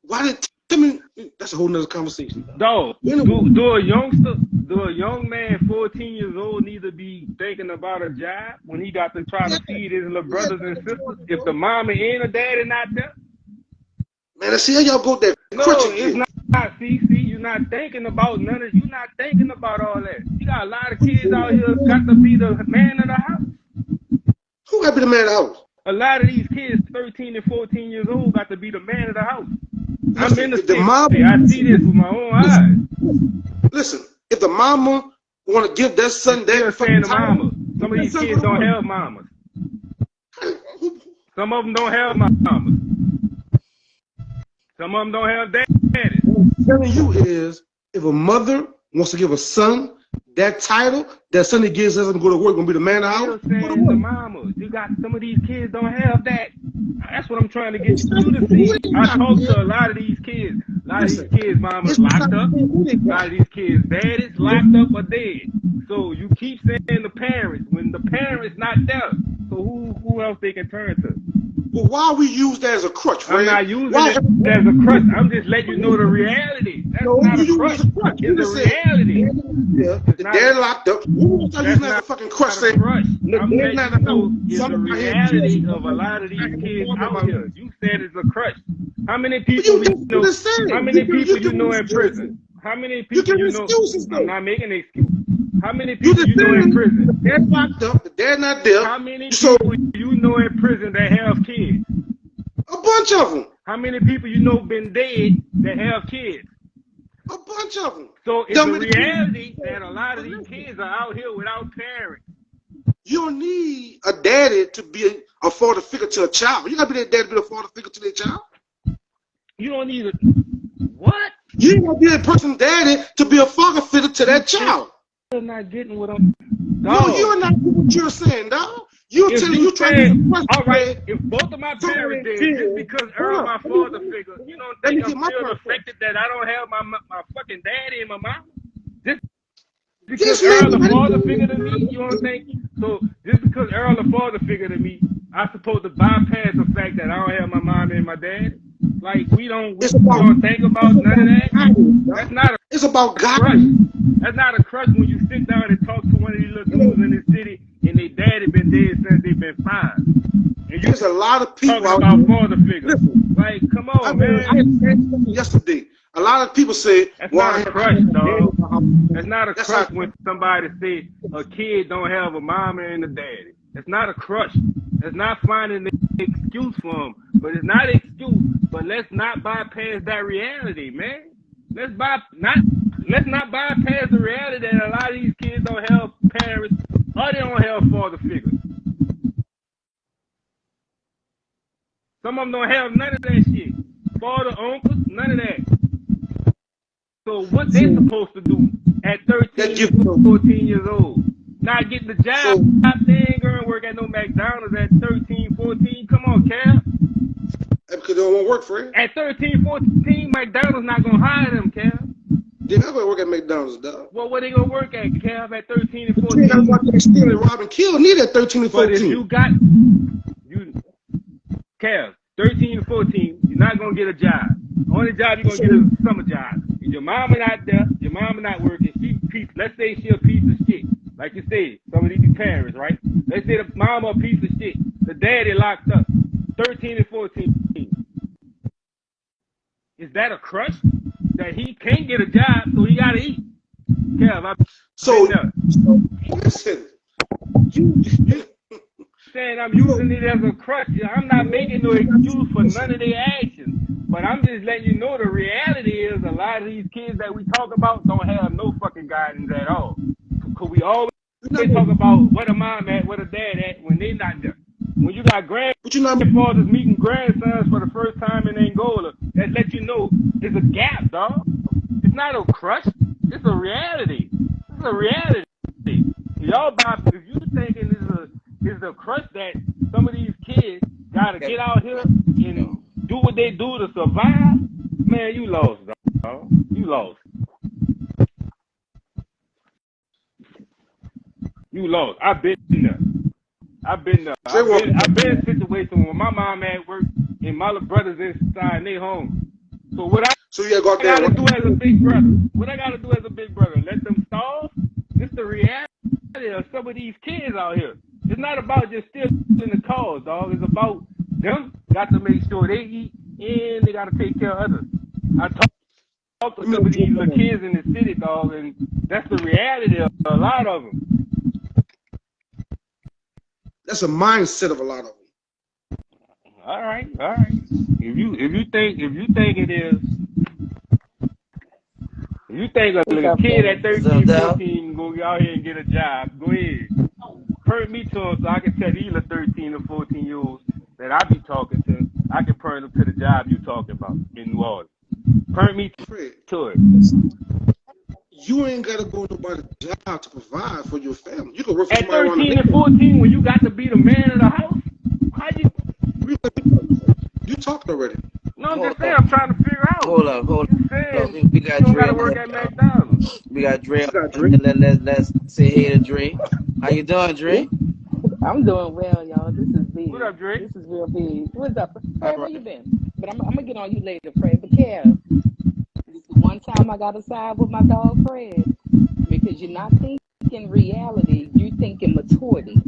Why did tell me? That's a whole nother conversation. Dog, Anyway, do a young man 14 years old need to be thinking about a job when he got to try yeah, to feed his little yeah, brothers and sisters? If the mama and the daddy not there? man, I see how y'all go there. Crutch No, it's again. not. See, you're not thinking about you're not thinking about all that. You got a lot of kids out here got to be the man of the house. Who got to be the man of the house? A lot of these kids, 13 and 14 years old, got to be the man of the house. I'm in Listen, the if the city. mom, I see this with my own eyes. listen, if the mama want to give that son Still that saying fucking the title, mama. Some of that these son go kids to don't work. have mamas. Some of them don't have mamas. Some of them don't have daddies. What I'm telling you is, if a mother wants to give a son that title, that son that gives us to go to work gonna be the man of the Still house. Go to saying the work. mamas. You got some of these kids don't have that. That's what I'm trying to get you to Who see. they I got, talk man? to a lot of these kids. A lot of these Listen, kids' mamas it's not locked up. who they A got. lot of these kids' daddies locked up or dead. So you keep saying the parents when the parents not there. So who else they can turn to? Well, why we use that as a crutch, I'm Fred? not using Why it as a crutch. I'm just letting you know the reality. That's no, not you a use it crutch. as a crutch. You It's a just said reality. It's the not. dad locked up. You gonna start That's using that as a not fucking crutch, a saying crutch. the I'm dad letting not you in the house. know it's the Some out here reality killing of a lot of these kids out somebody. here. You said it's a crutch. How many But people you we just know? said How it. many people You you give know in excuses. prison? How many You people give you know? excuses I'm though. not making an excuse. How many You people just you know in saying the prison? dad locked up, the dad not there. How many So people you know in prison that have kids? a bunch of them. How many people you know been dead that have kids? A bunch of them. So it's Don't a be the kids. reality that a lot of But these listen, kids are out here without parents. you don't need a daddy to be a father figure to a child. You gotta be that daddy to be a father figure to their child. You don't need a what? You ain't gonna be that person's daddy to be a father figure to You that still child. not getting what I'm You dog. are not what you're saying, dog. You're If telling you you trying to use said, a question all right, where if both of my somebody parents dead, just killed. because Hold Earl up. my father figure, you don't Let think me I'm get my still point across. affected that I don't have my fucking daddy and my mom? Just because This Earl man the might have father figure to me, you don't been. think? So just because Earl the father figure to me, I'm supposed to bypass the fact that I don't have my mom and my dad? Like we don't think about none of that. That's not It's about a crush. guidance. That's not a crush when you sit down and talk to one of these little dudes in the city and their daddy been dead since they've been 5. And you There's a lot of people talking out about here. father figures. Listen, Like, come I on, mean, I man. had something yesterday. A lot of people say, That's "Well, not I a have crush, dog. That's not a That's how. crush when somebody say a kid don't have a mama and a daddy. That's not a crush. That's not finding an excuse for them. But it's not an excuse. But let's not bypass that reality, man. Let's not bypass the reality that a lot of these kids don't have parents or they don't have father figures. Some of them don't have none of that shit. Father, uncles, none of that. So what they supposed to do at 13, 14 years old? Not getting the job. They ain't going to work at no McDonald's at 13, 14. Come on, Cal. Because they don't want to work for it. At 13, 14, McDonald's not going to hire them, Cal. Then I go work at McDonald's, dog. Well, where they gonna work at, Kev, at 13 and But you ain't gotta 14? go out there stealing, robbing, kill. Need at 13 and But 14. if you got Kev, 13 and 14, you're not gonna get a job. Only job you're gonna get is a summer job. If your mama not there, your mama not working, let's say she a piece of shit. Like you said, some of these parents, right? Let's say the mama a piece of shit. The daddy locked up. 13 and 14. Is that a crush? That he can't get a job, so he gotta eat. Kev, I've been there. Listen, you saying I'm using it as a crutch. I'm not making no excuse for none of their actions. But I'm just letting you know the reality is a lot of these kids that we talk about don't have no fucking guidance at all. Because we always talk about where the mom at, where the dad at when they not there. When you got grandfathers meeting grandsons for the first time in Angola, that lets you know there's a gap, dog. It's not a crush. It's a reality. It's a reality. Y'all, if you thinking is a crush that some of these kids gotta get out here and do what they do to survive, man, you lost, dog. You lost. You lost. I've been there. I've been in situations where my mom at work and my little brothers inside and they home. So what I gotta do as a big brother? What I gotta do as a big brother? Let them starve? This the reality of some of these kids out here. It's not about just stealing the cars, dog. It's about them got to make sure they eat and they got to take care of others. I talk to some of these little kids in the city, dog, and that's the reality of a lot of them. That's a mindset of a lot of them. All right. If you think it is, if you think a little kid at 13, 14 go out here and get a job, go ahead. Perk me to him so I can tell these 13 or 14-year-olds that I be talking to, I can perk them to the job you talking about in New Orleans. Perk me to it. You ain't got to go to nobody's job to provide for your family. You can work for at 13 and 14 when you got to be the man of the house. How you talked already. No, I'm just saying. I'm trying to figure out. Hold up. We got Dre. You gotta work at McDonald's. We got Dre. Let's say hey to Dre. How you doing, Dre? I'm doing well, y'all. This is big. What up, Dre? This is real big. What's up, Fred? Where you been? But I'm gonna get on you later, Fred. But Kev, this is one time I gotta side with my dog Fred because you're not thinking reality. You're thinking maturity.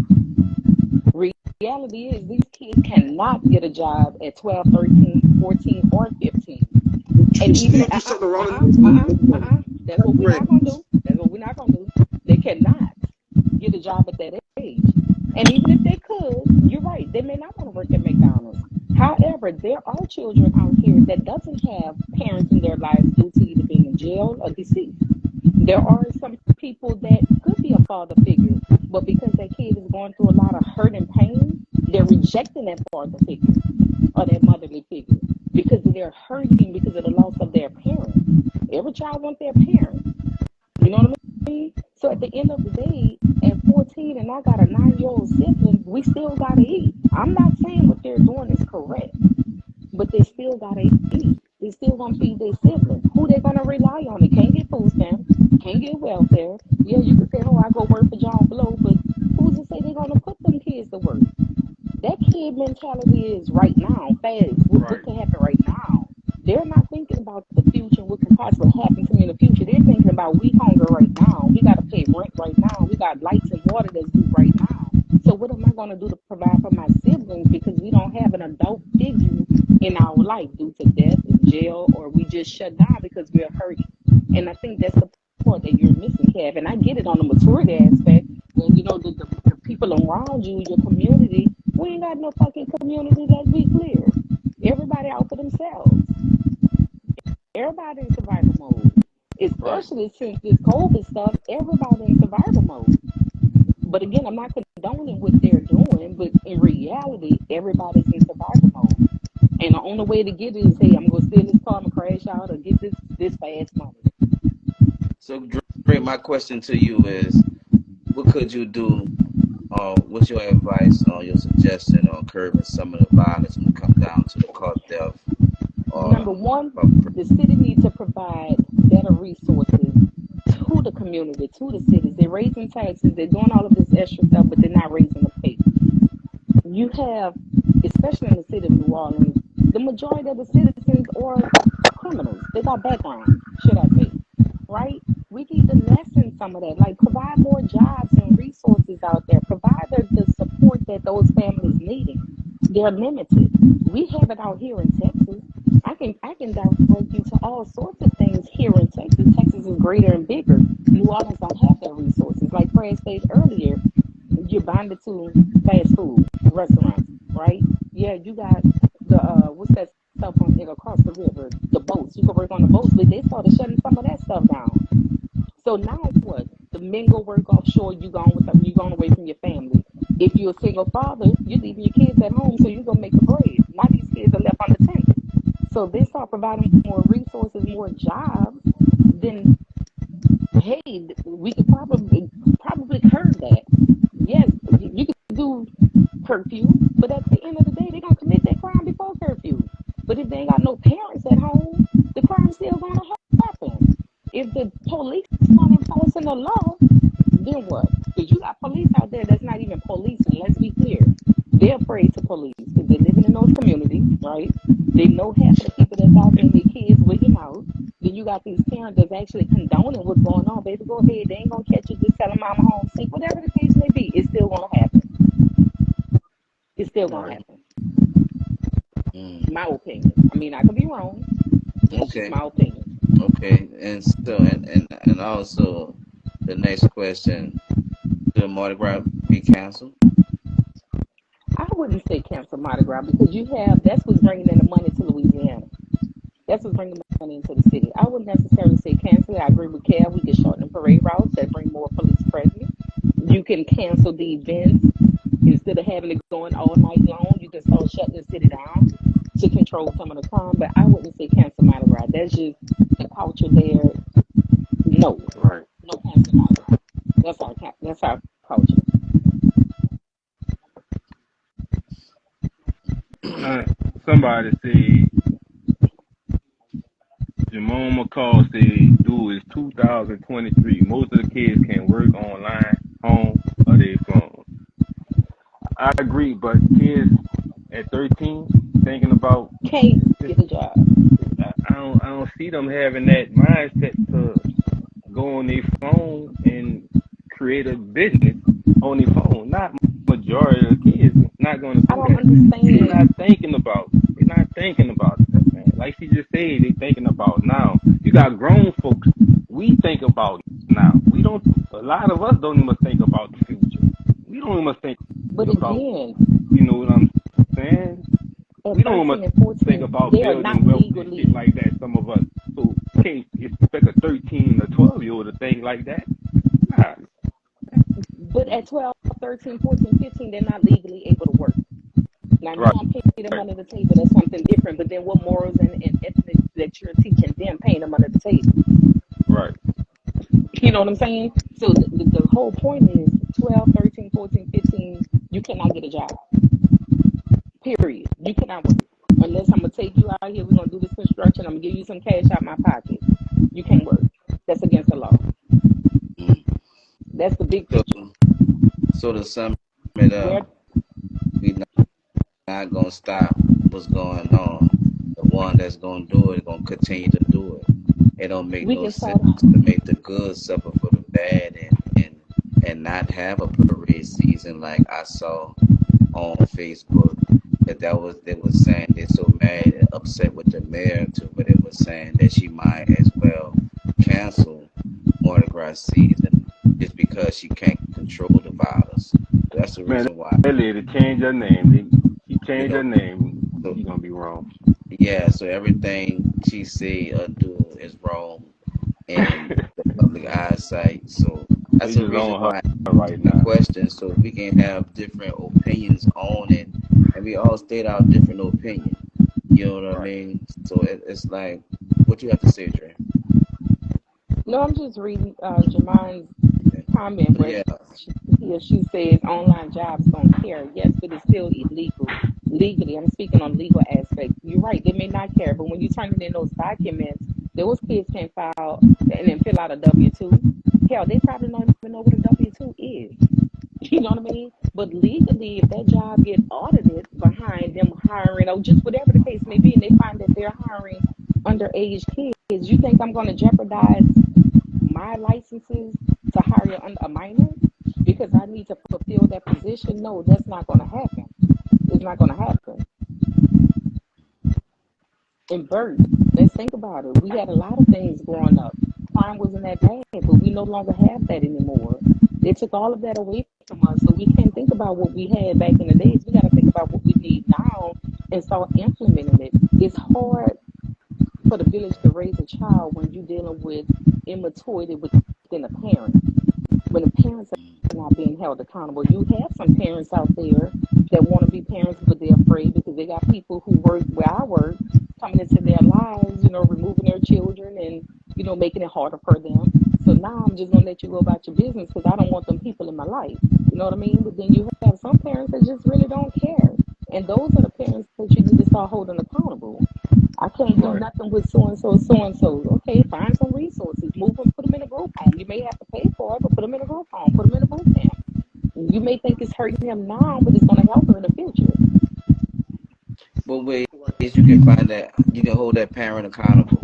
Reality is these kids cannot get a job at 12, 13, 14, or 15. And even that's what we're not gonna do. That's what we're not gonna do. They cannot get a job at that age. And even if they could, you're right, they may not want to work at McDonald's. However, there are children out here that doesn't have parents in their lives due to either being in jail or deceased. There are some people that could be a father figure, but because that kid is going through a lot of hurt and pain, they're rejecting that father figure or that motherly figure because they're hurting because of the loss of their parent. Every child wants their parent. You know what I mean? So at the end of the day, at 14 and I got a 9-year-old sibling, we still got to eat. I'm not saying what they're doing is correct, but they still got to eat. They still going to feed their sibling. Who they going to rely on? They can't get food stamps, can't get welfare. Yeah, you can say, oh, I go work for John Blow, but who's to say they're going to put them kids to work? That kid mentality is right now, fast. What can happen right now? They're not thinking about the future, what can possibly happen to me in the future. They're thinking about we hunger right now. We got to pay rent right now. We got lights and water that's due right now. So what am I going to do to provide for my siblings because we don't have an adult figure in our life due to death, jail, or we just shut down because we're hurting. And I think that's the part that you're missing, Kev. And I get it on the maturity aspect. When you know the people around you, your community, we ain't got no fucking community, let's be clear. Everybody out for themselves. Everybody in survival mode. Especially since this COVID stuff, everybody in survival mode. But again, I'm not condoning what they're doing, but in reality, everybody's in survival mode. And the only way to get it is, hey, I'm going to steal this car, I'm going to crash out, or get this fast money. So, Dre, my question to you is, what could you do? What's your advice or your suggestion on curbing some of the violence when it comes down to the car theft? Number one, the city needs to provide better resources to the community, to the cities. They're raising taxes, they're doing all of this extra stuff, but they're not raising the pay. You have, especially in the city of New Orleans, the majority of the citizens are criminals. They got background, should I say, right? We need to lessen some of that. Like, provide more jobs and resources out there. Provide the support that those families needing. They're limited. We have it out here in Texas. I can direct you to all sorts of things here in Texas. Texas is greater and bigger. New Orleans don't have their resources. Like Fred stated earlier, you're bonded to fast food restaurants, right? Yeah, you got the what's that stuff on it across the river? The boats. You can work on the boats, but they started shutting some of that stuff down. So now what? The men go work offshore. You gone away from your family. If you're a single father, you're leaving your kids at home, so you gonna make the bread. Now these kids are left unattended. So they start providing more resources, more jobs. Then hey, we could probably curb that. Yes, you could do curfew, but at the end of the day, they're gonna commit that crime before curfew. But if they ain't got no parents at home, the crime's still gonna happen. If the police not enforcing the law, then what? Because you got police out there that's not even policing. Let's be clear. They're afraid to police because they're living in those communities, right? They know half of the people that's out there and their kids wigging out. Then you got these parents that's actually condoning what's going on. Baby, go ahead. They ain't gonna catch you. Just tell them I'm homesick. Whatever the case may be, it's still gonna happen. It's still gonna Right. happen. Mm. My opinion. I mean, I could be wrong. That's just Okay. my opinion. Okay. And so and also the next question: should Mardi Gras be canceled? I wouldn't say cancel Mardi Gras because that's what's bringing in the money to Louisiana. That's what's bringing money into the city. I wouldn't necessarily say cancel it. I agree with Kev. We could shorten the parade routes that bring more police presence. You can cancel the events instead of having it going all night long. You can start shutting the city down to control some of the crime. But I wouldn't say cancel Mardi Gras. That's just the culture there. No, Right. no cancel Mardi Gras. That's our culture. Uh, Somebody say Jamon McCall said, "Dude, it's 2023. Most of the kids can work online, home, or their phone." I agree, but kids at 13 thinking about Can't this, get a job. I don't see them having that mindset to go on their phone and create a business on their phone. Not majority of the kids not going to I do don't that. They're understand. not thinking about. They're not thinking about that, man. Like she just said, they thinking about now. You got grown folks. We think about now. We don't. A lot of us don't even think about the future. We don't even think But about. again, You know what I'm saying? at We don't even 13 and think 14, about they are building not wealth and shit legally, like that. Some of us. So can't expect a 13 or 12-year-old to think like that. Nah. but at 12, 13, 14, 15, they're not legally able to work. Now, you Right. want to pay them under the table, that's something different. But then what morals and ethics that you're teaching them, paying them under the table? Right. You know what I'm saying? So the whole point is 12, 13, 14, 15, you cannot get a job. Period. You cannot work. Unless I'm going to take you out here, we're going to do this construction, I'm going to give you some cash out my pocket. You can't work. That's against the law. Mm. That's the big So picture. so to sum it up, Where we not gonna stop what's going on. The one that's gonna do it gonna continue to do it. It don't make we no can sense start, to make the good suffer for the bad and not have a parade season like I saw on Facebook. That was they were saying they're so mad and upset with the mayor too, but it was saying that she might as well cancel Mardi Gras season just because she can't control the virus. That's the Man, reason why. that lady changed her name. She You changed know, her name. so She gonna be wrong. yeah, so everything she say or do is wrong in the public eyesight. So They that's the just reason on why her right the now. question, so we can have different opinions on it, and we all state our different opinion. You know what I Right. mean? So it's like, what you have to say, Dre? no, I'm just reading Jemine's comment where Yeah, he or she says online jobs don't care. Yes, but it's still illegal. Legally, I'm speaking on legal aspect. You're right, they may not care, but when you're turning in those documents, Those kids can't file and then fill out a W-2. Hell, they probably don't even know what a W-2 is. You know what I mean? But legally, if that job get audited behind them hiring or just whatever the case may be, and they find that they're hiring underage kids, you think I'm going to jeopardize my licenses to hire a minor because I need to fulfill that position? No, that's not going to happen. It's not going to happen. And Bert, let's think about it. We had a lot of things growing up. Crime wasn't that bad, but we no longer have that anymore. They took all of that away from us, so we can't think about what we had back in the days. We got to think about what we need now and start implementing it. It's hard for the village to raise a child when you're dealing with immaturity within a parent. When the parents are not being held accountable, you have some parents out there that want to be parents, but they're afraid because they got people who work where I work coming into their lives, removing their children and, making it harder for them. So now I'm just going to let you go about your business because I don't want them people in my life. You know what I mean? But then you have some parents that just really don't care. And those are the parents that you need to start holding accountable. I can't do Right. nothing with so and so, so and so. Okay, find some resources, move them, put them in a group home. You may have to pay for it, but put them in a group home, put them in a boot camp. You may think it's hurting him now, but it's going to help him in the future. What ways you can find that you can hold that parent accountable?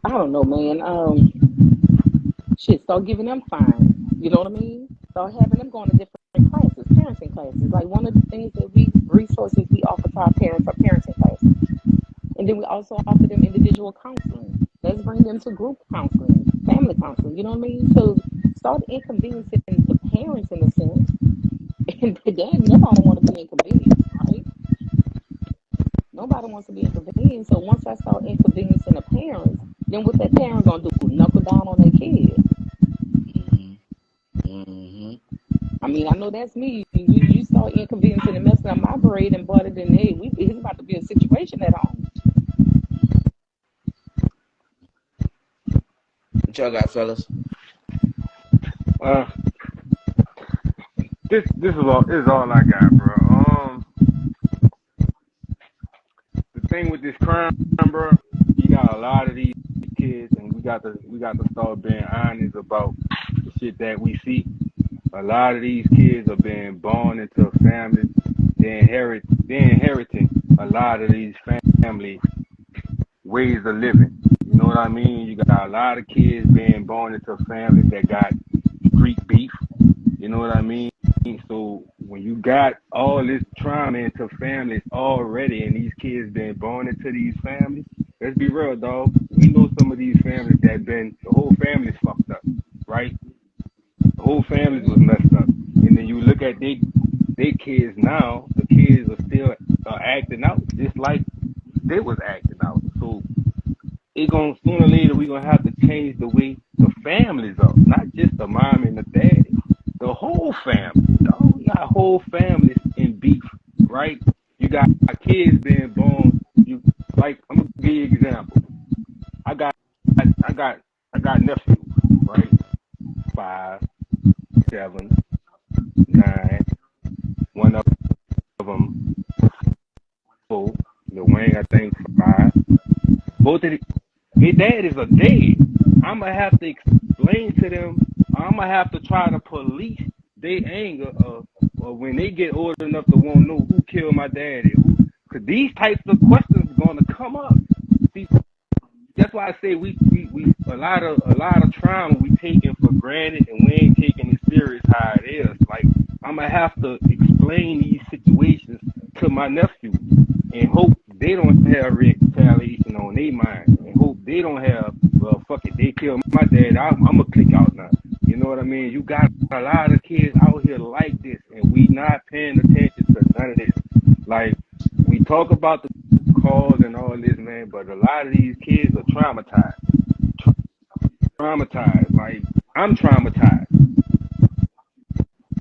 I don't know, man. Shit, start giving them fines. You know what I mean? Start having them going to different classes, parenting classes. Like one of the things that resources we offer to our parents are parenting classes. And then we also offer them individual counseling. Let's bring them to group counseling, family counseling. You know what I mean? So start inconveniencing the parents in a sense. And again, nobody want to be inconvenienced, right? Nobody wants to be inconvenienced. So once I start inconveniencing the parents, then what that parent gonna do? Knuckle down on their kid. Mm-hmm. Mm-hmm. I mean, I know that's me. You start inconveniencing and messing up my braid and butter, then hey, it's about to be a situation at home. What y'all got, fellas? Uh, this is all I got, bro. The thing with this crime, bro, you got a lot of these kids, and we got to start being honest about the shit that we see. A lot of these kids are being born into families. They're inheriting a lot of these family ways of living. You know what I mean? You got a lot of kids being born into families that got street beef. You know what I mean? So when you got all this trauma into families already, and these kids being born into these families, let's be real, dog. We know some of these families that been the whole family's fucked up, right? The whole families was messed up, and then you look at they kids now. The kids are still acting out just like they was acting out. So it gonna sooner or later we gonna have to change the way the families are, not just the mom and the daddy, the whole family, dog. You got whole families in beef, right? You got kids being born. You like I'm gonna give you an example. I got I got I got nephews, right? 5, 7, 9. One of them 4. The Wayne I think 5. Both of their dad is a dead. I'm gonna have to explain to them. I'm gonna have to try to police their anger when they get old enough to want to know who killed my daddy. Cause these types of questions are gonna come up. See, that's why I say we a lot of trauma we taking for granted and we ain't taking it serious how it is. Like I'm gonna have to explain these situations to my nephews and hope they don't have retaliation on their mind and hope they don't have, well, fuck it, they killed my dad, I'm gonna click out now. You know what I mean? You got a lot of kids out here like this, and we not paying attention to none of this. Like, we talk about the cause and all this, man, but a lot of these kids are traumatized. Traumatized. Like, I'm traumatized.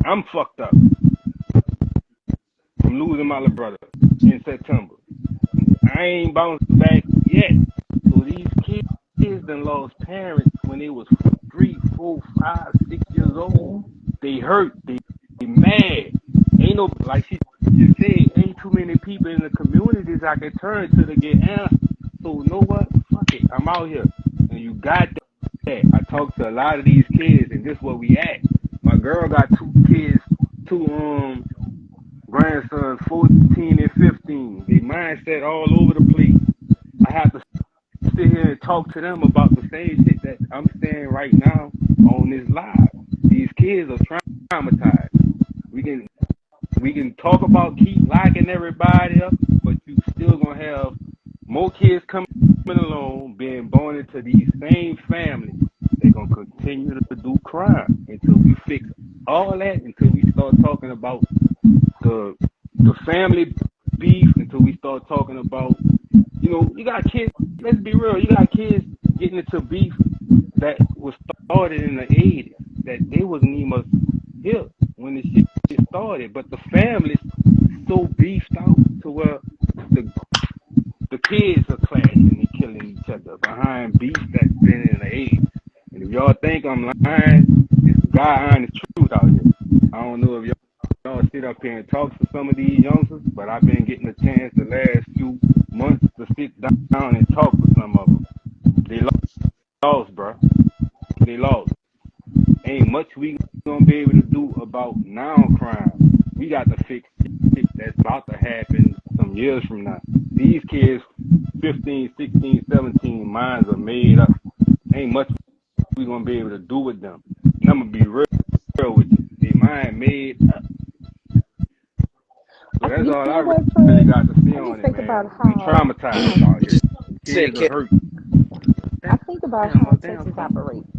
I'm fucked up from losing my little brother in September. I ain't bounced back yet. So these kids done lost parents when they was 3, 4, 5, 6 years old. They hurt. They mad. Ain't no, like she you say ain't too many people in the communities I can turn to get answers. So you know what? Fuck it. I'm out here. And you got that. I talk to a lot of these kids and this is where we at. My girl got two kids, two grandsons, 14 and 15. They mindset all over the place. I have to sit here and talk to them about the same shit that I'm saying right now on this live. These kids are traumatized. We can talk about keep locking everybody up, but you still gonna have more kids coming along, being born into these same families. They're gonna continue to do crime until we fix all that. Until we start talking about the family beef. Until we start talking about, you got kids. Let's be real. You got kids getting into beef that was started in the 80s. That they wasn't even here when this shit started, but the families so beefed out to where the the kids are clashing and killing each other behind beef that's been in the 80s. And if y'all think I'm lying, it's God honest truth out here. I don't know if y'all sit up here and talk to some of these youngsters, but I've been getting a chance the last few months to sit down and talk with some of them. They lost, bro. They lost. Ain't much we gonna be able to do about now crime. We got to fix shit that's about to happen some years from now. These kids, 15, 16, 17, minds are made up. Ain't much we gonna be able to do with them. And I'm gonna be real with you. They mind made up. So that's You all know I what, really Fred? got to say I on just it, think about man. We how traumatized out What here. you say, Kids are Kev? hurt. I think about Damn, my how damn Texas phone. operates.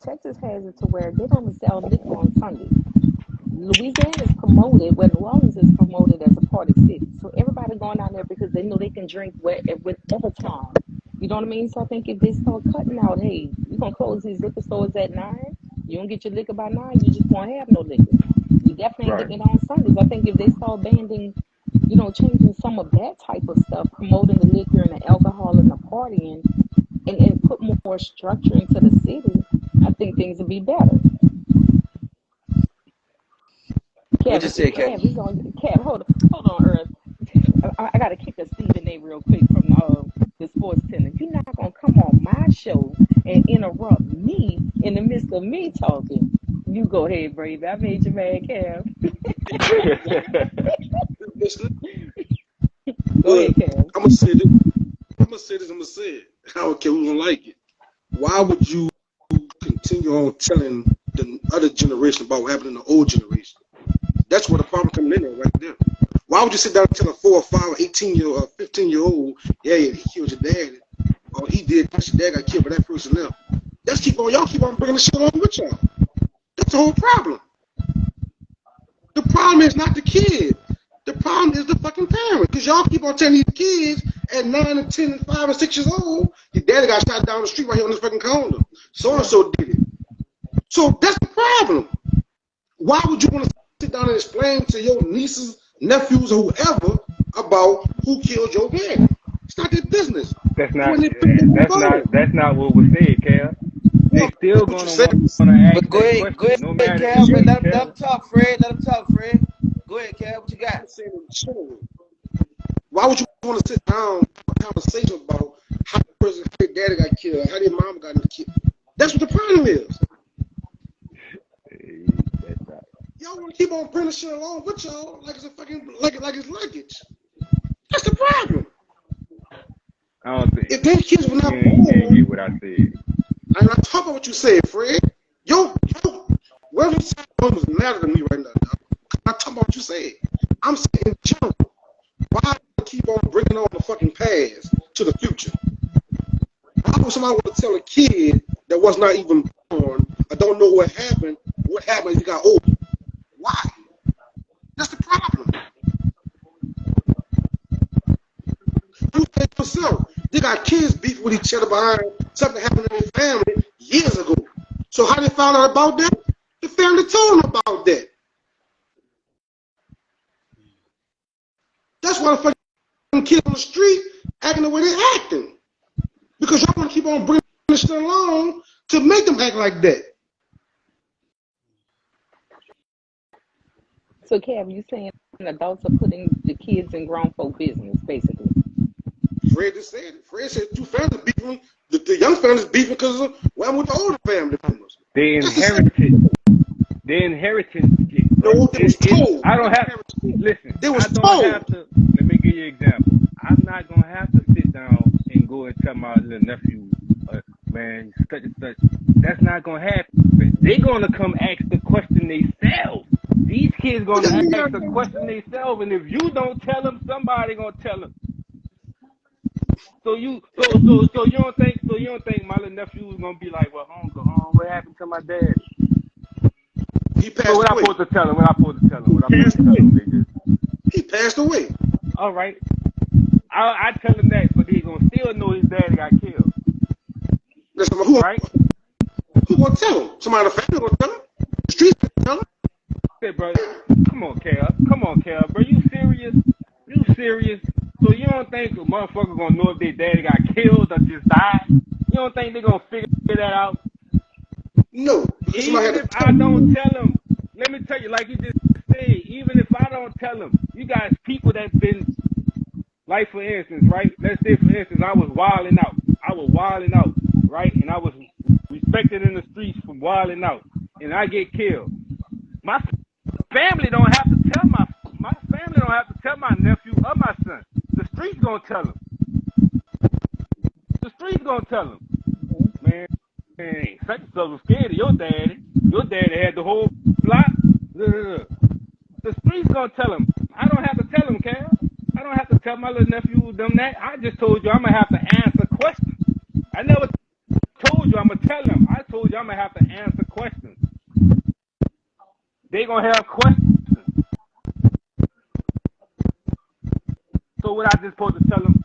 Texas has it to where they don't sell liquor on Sundays. Louisiana is promoted, well, New Orleans is promoted as a party city. So everybody going down there because they know they can drink whatever time. You know what I mean? So I think if they start cutting out, hey, we're going to close these liquor stores at 9, you don't get your liquor by 9, you just won't have no liquor. You definitely ain't Right. getting it on Sundays. I think if they start banning, changing some of that type of stuff, promoting the liquor and the alcohol and the partying, and put more structure into the city, I think things would be better. What you say, Kev? Kev, he's on. Kev, hold on, Earth. I got to kick a Stephen A. real quick from the Sports Center. You're not gonna come on my show and interrupt me in the midst of me talking. You go ahead, baby. I made you mad, Kev. Listen, Go look, ahead, Kev. I'm gonna say this. I'm gonna say this. I'm gonna say it. I don't care who's gonna like it. Why would you continue on telling the other generation about what happened in the old generation? That's where the problem coming in at right there. Why would you sit down and tell a 4 or 5 or 18-year or 15-year-old, yeah, he killed your dad, or he did this, your dad got killed by that person now? Y'all keep on bringing the shit on with y'all. That's the whole problem. The problem is not the kid. The problem is the fucking parents. Because y'all keep on telling these kids at 9 and 10 and 5 and 6 years old, your daddy got shot down the street right here on this fucking corner. So and Right. so did it. So that's the problem. Why would you want to sit down and explain to your nieces, nephews, or whoever about who killed your daddy? It's not their business. That's When not they pick them that's phone. not that's not what was said, Cal. They Well, still what you gonna say? want to ask But go that ahead, question, no matter if Kev. you Let tell him them. talk, Fred. Let him talk, Fred. Go ahead, Kev. What you got? I'm saying in general. Why would you want to sit down and have a conversation about how the person, how their daddy got killed, how their mama got killed? That's what the problem is. That's right. Y'all want to keep on bringing shit along with y'all like it's a fucking like it's luggage. That's the problem. I don't think If their kids were not you didn't get born, what I said. I'm not talking about what you said, Fred. Whatever you said doesn't matter to me right now, dog. I'm not talking about what you said. I'm saying in general. Why keep on bringing on the fucking past to the future? Why would somebody want to tell a kid that was not even born or don't know what happened if he got older? Why? That's the problem. You say yourself, they got kids beefing with each other behind something happened in their family years ago. So how they found out about that? The family told them about that. That's why the fucking kids on the street acting the way they're acting. Because y'all want to keep on bringing this shit along to make them act like that. So, Kev, you saying adults are putting the kids in grown folk business, basically. Fred just said it. Fred said two families beefing. The young families beefing because of what happened with the older family members. They That's the same. inherited. They inherited shit, bro. No, it was told. I don't have. Listen, It was I don't told. have to. Let me give you an example. I'm not gonna have to sit down and go and tell my little nephew, man, such and such. That's not gonna happen. They're gonna come ask the question themselves. These kids gonna ask the question themselves, and if you don't tell them, somebody gonna tell them. So you don't think my little nephew was gonna be like, well, uncle, what happened to my dad? He passed So what away. I supposed to tell him? He passed away. All right. I tell him that, but he's gonna still know his daddy got killed. Listen, Right? Who gonna tell him? Somebody in the family gonna tell him? The streets gonna tell him? Hey, bro, come on, Cal, bro. You serious? So you don't think a motherfucker gonna know if their daddy got killed or just died? You don't think they gonna figure that out? No. Even if I don't tell them, let me tell you, like you just said, even if I don't tell them, you got people that's been, like for instance, right? Let's say for instance, I was wilding out, right? And I was respected in the streets for wilding out, and I get killed. My family don't have to tell my nephew or my son. The streets gonna tell him. Man, such and such was scared of your daddy. Your daddy had the whole block. The streets gonna tell him. I don't have to tell him, Cal. I don't have to tell my little nephew them that. I just told you I'm gonna have to answer questions. I never told you I'm gonna tell him. I told you I'm gonna have to answer questions. They gonna have questions. So what I just supposed to tell them?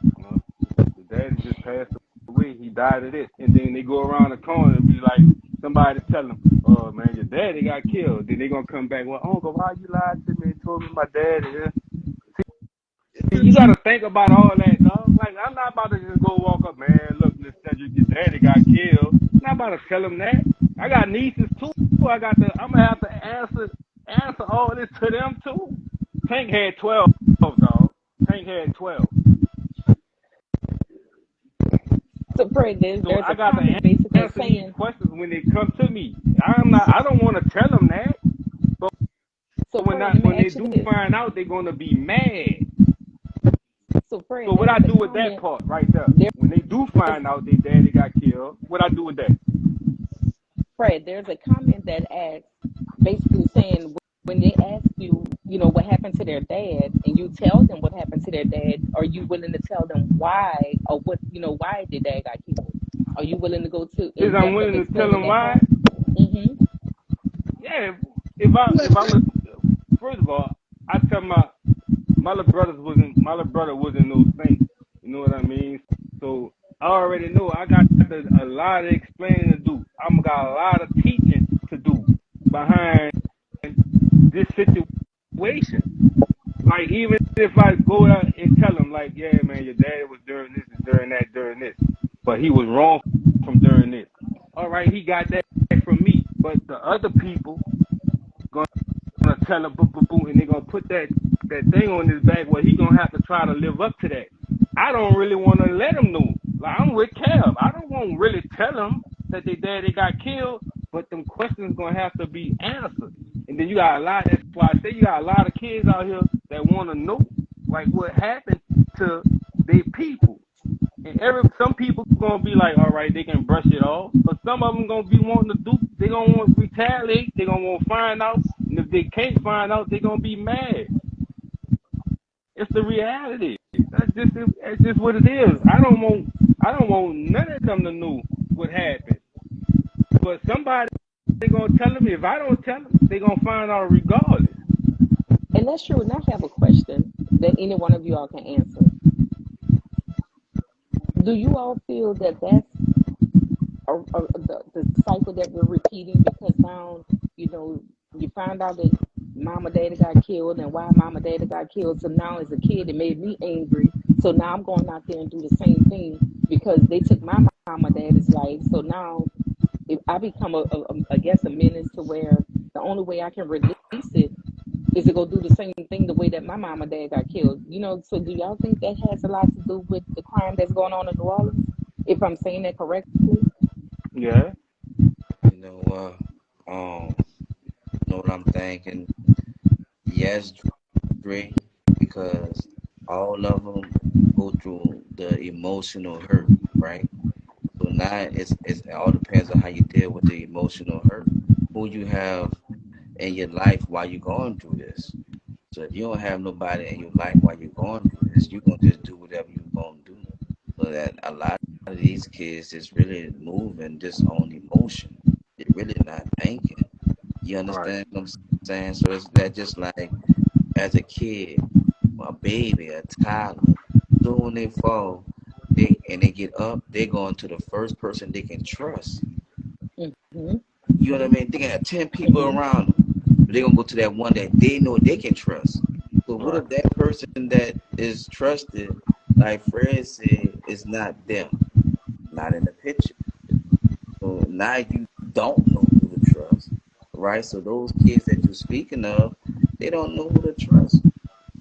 The daddy just passed away. He died of this. And then they go around the corner and be like, somebody tell them, oh man, your daddy got killed. Then they gonna come back, well, uncle, why you lied to me and told me my daddy? See, you gotta think about all that, dog. Like, I'm not about to just go walk up, man, look, Miss Cedric, your daddy got killed. I'm not about to tell them that. I got nieces too. I'm gonna have to answer all this to them too. Tank had 12, dog. Tank had 12. So, Fred, there's I a got to comment basically answer saying, these questions when they come to me. I don't want to tell them that. But so when Fred, they do find out, they're gonna be mad. So, Fred, So what I do with that part right there? When they do find out their daddy got killed, what I do with that? Fred, there's a comment that asks, basically saying, when they ask you, what happened to their dad, and you tell them what happened to their dad, are you willing to tell them why, or what, why their dad got killed? Are you willing to go to? Is I'm willing to tell them why? Mm-hmm. Yeah. If I'm first of all, I tell my little brother wasn't no saint. You know what I mean? So I already know I got a lot of explaining to do. I'm got a lot of teaching to do behind this situation. Like, even if I go out and tell him, like, yeah, man, your daddy was during this and during that, during this, but he was wrong from during this. All right, he got that from me, but the other people gonna tell him, and they're gonna put that thing on his back where he gonna have to try to live up to that. I don't really want to let him know. Like, I'm with Kev. I don't want to really tell him that their daddy got killed, but them questions gonna have to be answered. And then you got a lot. That's why I say you got a lot of kids out here that want to know, like, what happened to their people. And some people gonna be like, all right, they can brush it off, but some of them gonna be wanting to do. They gonna want to retaliate. They gonna want to find out, and if they can't find out, they gonna be mad. It's the reality. That's just what it is. I don't want none of them to know what happened. But somebody, they gonna tell them. If I don't tell them, they gonna find out regardless. And that's true. And I have a question that any one of you all can answer. Do you all feel that that's the cycle that we're repeating? Because now, you find out that mama daddy got killed, and why mama daddy got killed. So now as a kid, it made me angry. So now I'm going out there and do the same thing because they took my mama daddy's life. So now if I become I guess a menace to where the only way I can release it Is it gonna do the same thing the way that my mom and dad got killed? So do y'all think that has a lot to do with the crime that's going on in New Orleans? If I'm saying that correctly? Yeah. You know what? Know what I'm thinking? Yes, Dre, because all of them go through the emotional hurt, right? So now it all depends on how you deal with the emotional hurt, who you have in your life while you're going through this. So if you don't have nobody in your life while you're going through this, you're gonna just do whatever you're gonna do. So that a lot of these kids is really moving just on emotion. They're really not thinking. You Right. understand what I'm saying? So it's that just like as a kid, a baby, a toddler, soon when they fall, they get up, they go into the first person they can trust. Mm-hmm. You know what I mean? They can have 10 people Mm-hmm. around them, but they're gonna go to that one that they know they can trust. So what Right. if that person that is trusted, like Fred said, is not them, not in the picture? So now you don't know who to trust, right? So those kids that you're speaking of, they don't know who to trust.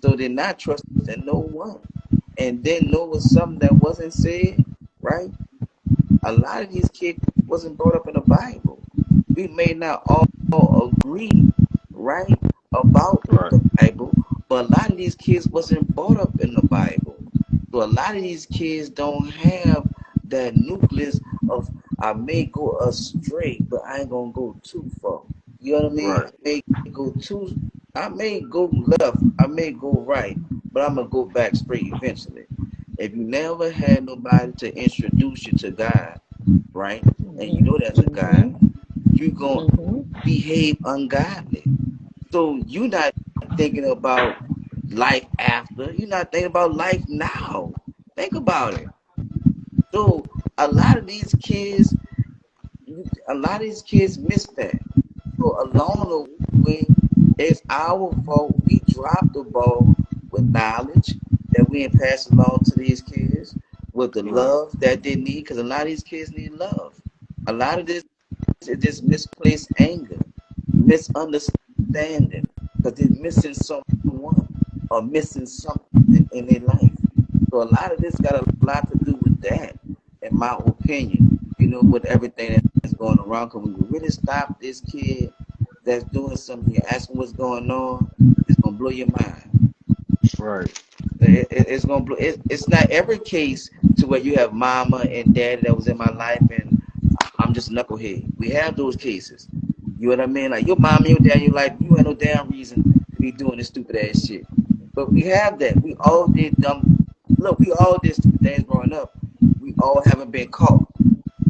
So they're not trusting no one. And then know was something that wasn't said, right? A lot of these kids wasn't brought up in the Bible. We may not all agree, right, about Right. the Bible, but a lot of these kids wasn't brought up in the Bible. So a lot of these kids don't have that nucleus of I may go astray, but I ain't gonna go too far. You know what I mean? Right. I may go left, I may go right, but I'm gonna go back straight eventually. If you never had nobody to introduce you to God, right? And you know there's a God, Mm-hmm. you gonna Mm-hmm. behave ungodly. So you're not thinking about life after. You're not thinking about life now. Think about it. So a lot of these kids, a lot of these kids miss that. So along the way, it's our fault. We dropped the ball with knowledge that we ain't pass along to these kids, with the Right. love that they need, because a lot of these kids need love. A lot of this is just misplaced anger, misunderstanding, because they're missing someone or missing something in their life. So a lot of this got a lot to do with that, in my opinion. With everything that's going around, because when you really stop this kid that's doing something, you ask him what's going on, it's gonna blow your mind. Right. It's gonna blow. It's not every case to where you have mama and daddy that was in my life and I'm just a knucklehead. We have those cases. You know what I mean? Like your mom and your dad, you're like, you had no damn reason to be doing this stupid ass shit. But we have that. We all did dumb. Look, we all did stupid things growing up. We all haven't been caught.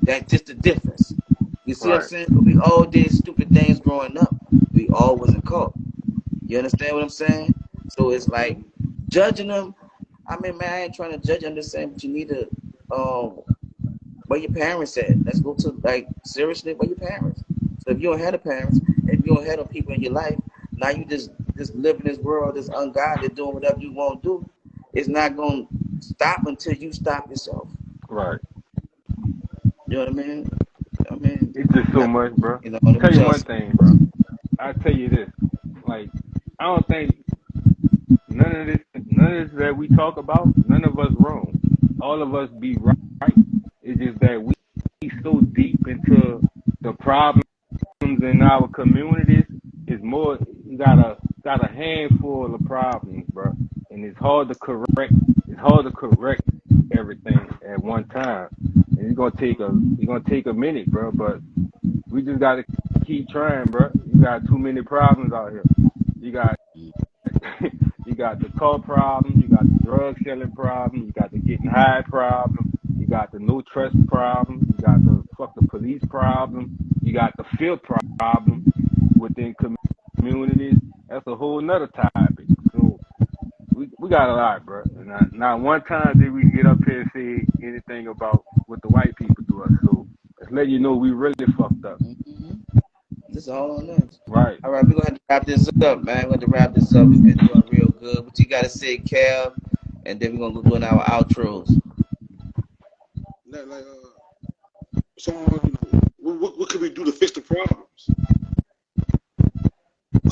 That's just the difference. You see what I'm Right. saying? But we all did stupid things growing up. We all wasn't caught. You understand what I'm saying? So it's like judging them. I mean, man, I ain't trying to judge. I'm just saying, but you need to where your parents at? Let's go to like seriously, where your parents? So if you don't have the parents, if you don't have the people in your life, now you just live in this world, this ungodly, doing whatever you want to do. It's not gonna stop until you stop yourself. Right. You know what I mean? I mean, It's just so that's much, bro. let me Tell you tell one thing, bro. I tell you this. Like, I don't think none of this that we talk about, none of us wrong. All of us be right. It's just that we so deep into the problems in our communities. It's more you got a handful of problems, bro, and it's hard to correct. It's hard to correct everything at one time, and it's gonna take a minute, bro. But we just gotta keep trying, bro. You got too many problems out here. You got you got the car problem, you got the drug selling problem, you got the getting high problem, you got the no trust problem, you got the fuck the police problem, you got the fear problem within communities. That's a whole nother topic. So we got a lot, bro. And not one time did we get up here and say anything about what the white people do us. So let's let you know we really fucked up. you. This is all on us. Right. All right, we're gonna have to wrap this up, man. We're going to wrap this up. We've been doing real good. What you gotta say, Cal? And then we're gonna go doing our outros. Like, someone, what can we do to fix the problems?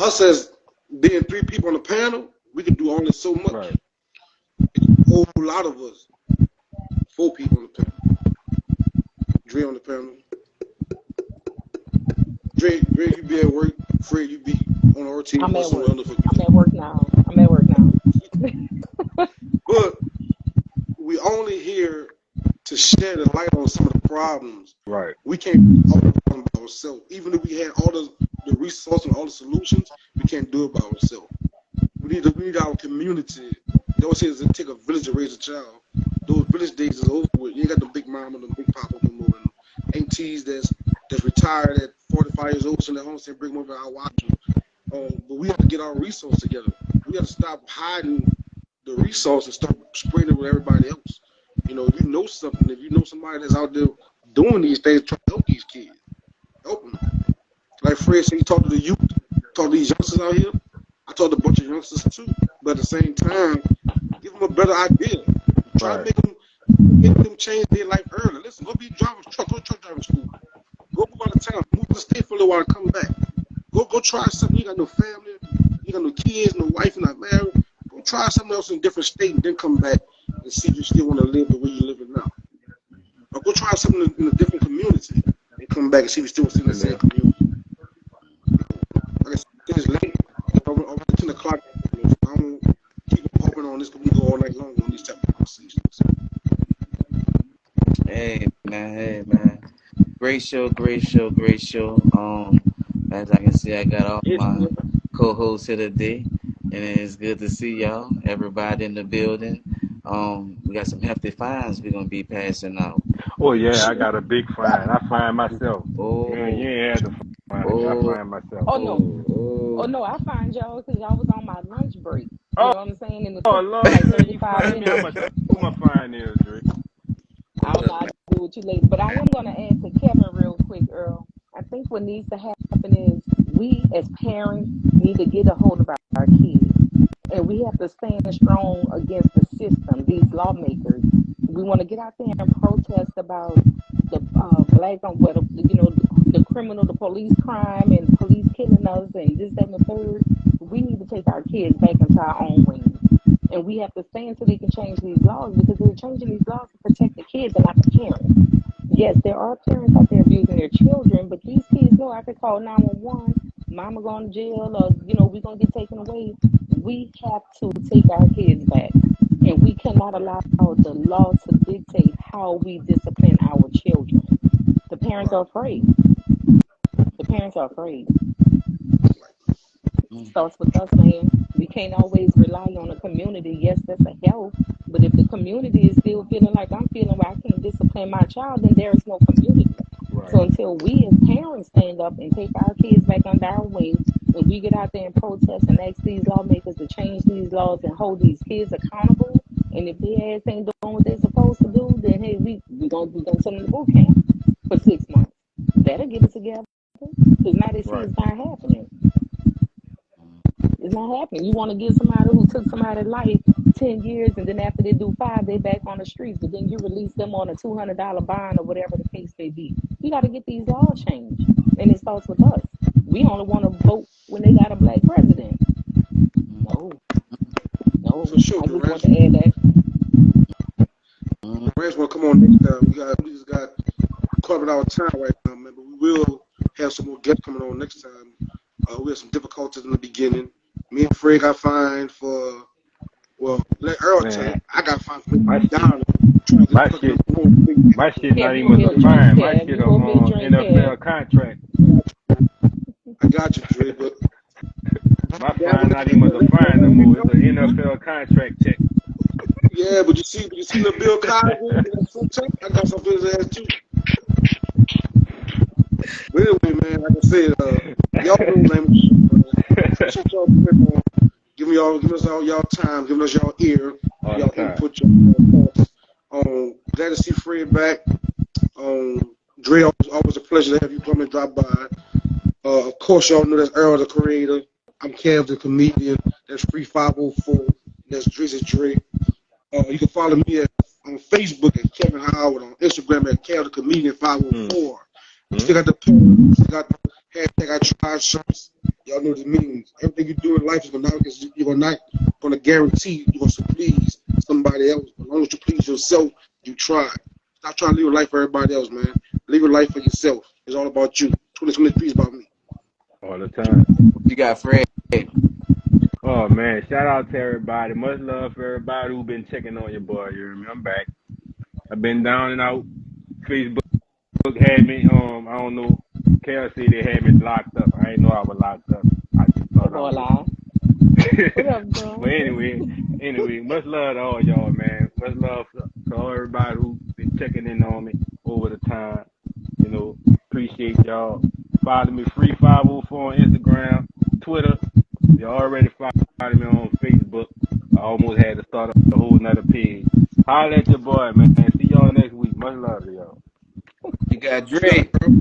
Us as Then 3 people on the panel, we can do only so much. Right. A whole lot of us. 4 people on the panel. Dre on the panel. Dre, you be at work. Fred, you be on our team I'm or at somewhere work. else. I'm at work now. I'm at work now. But we only here to shed a light on some of the problems. Right. We can't do all the problems by ourselves. Even if we had all the resources and all the solutions, we can't do it by ourselves. We need our community. They always say it take a village to raise a child. Those village days is over with. You ain't got the big mama, the big papa no more, and aunties that's retired at 45 years old, so their home say bring them over, I'll watch them. But we have to get our resources together. We have to stop hiding the resources and start spreading it with everybody else. You know, if you know something, if you know somebody that's out there doing these things, trying to help these kids, help them. Like Fred said, he talked to the youth, talk to these youngsters out here. I talked to a bunch of youngsters too, but at the same time, give them a better idea. Try to make them change their life early. Listen, go be driving truck, go to truck driving school. Go out of town, move to the state for a little while, and come back. Go try something. You got no family, you got no kids, no wife, you're not married. Go try something else in a different state and then come back and see if you still want to live the way you're living now. Or go try something in a different community and come back and see if you still want to live in the same community. Like I said, it's late. Over 10 o'clock. I don't keep hoping on this because we go all night long on these type of conversations. Hey man. Great show. As I can see, I got all my co-hosts here today, and it's good to see y'all. Everybody in the building. We got some hefty fines we're gonna be passing out. Oh yeah, I got a big fine. I fine myself. Oh, You ain't had to fine me. I fine myself. Oh no, I find y'all because y'all was on my lunch break. You Oh, know what I'm saying? And it oh took Lord, like Dre, you 35 fine me. I'm minutes. gonna tell you who my fine is, Dre. I'll not do it too late. But I am going to add to Kevin real quick, Earl. I think what needs to happen is we as parents need to get a hold of our kids. And we have to stand strong against the system, these lawmakers. We want to get out there and protest about the black on what the criminal, the police crime, and police killing us, and this, that, and the third. We need to take our kids back into our own wings, and we have to stand until they can change these laws because they're changing these laws to protect the kids and not the parents. Yes, there are parents out there abusing their children, but these kids know I could call 911. Mama going to jail, or we're gonna get taken away. We have to take our kids back, and we cannot allow the law to dictate how we discipline our children. The parents are afraid. The parents are afraid. Starts with us, man. We can't always rely on the community. Yes, that's a help, but if the community is still feeling like I'm feeling where I can't discipline my child, then there is no community. Right. So until we as parents stand up and take our kids back under our wing, and we get out there and protest and ask these lawmakers to change these laws and hold these kids accountable, and if their ass ain't doing what they're supposed to do, then hey, we gonna send them to boot camp for 6 months. That'll get it together, because now they see it's not happening. It's not happening. You want to give somebody who took somebody's life 10 years, and then after they do 5, they back on the streets, but then you release them on a $200 bond or whatever the case may be. You got to get these laws changed, and it starts with us. We only want to vote when they got a black president. No, For sure, I just want to add that. The Rams will come on next time. We just got caught with our time right now, man. But we will have some more guests coming on next time. We had some difficulties in the beginning. Me and Fred got fined for, let Earl tell you, I got fined for my down. My shit not even a fine. My shit NFL contract. I got you, Dre, but my fine not even a fine no more. It's an NFL contract check. Yeah, but you see the Bill Cosby, I got some for his ass too. But anyway, man, like I said, y'all know, man, appreciate y'all giving us all y'all time, giving us y'all ear, y'all input, your thoughts. Glad to see Fred back. Dre, always a pleasure to have you come and drop by. Of course, y'all know that's Earl, the creator. I'm Kev, the comedian. That's Free 504. That's Drizzy Dre. You can follow me on Facebook at Kevin Howard, on Instagram at Kev, the comedian 504. Still got the hashtag I tried shirts. Y'all Y'all know what it means. Everything you do in life you're not gonna guarantee you're gonna please somebody else. As long as you please yourself, you try. Stop trying to live your life for everybody else, man. Live your life for yourself. It's all about you. 2023 is about me. All the time. You got Fred. Oh man, shout out to everybody. Much love for everybody who been checking on your boy. You hear me? I'm back. I've been down and out. Facebook had me. I don't know. KLC they had me locked up. I didn't know I was locked up. I just That thought I boy was. lie. What up, But John? anyway, much love to all y'all, man. Much love to all everybody who been checking in on me over the time. You know, appreciate y'all. Follow me free 504 on Instagram, Twitter. You already follow me on Facebook. I almost had to start a whole nother page. Holla at your boy, man. See y'all next week. Much love to y'all. You got What you got, Dre. bro?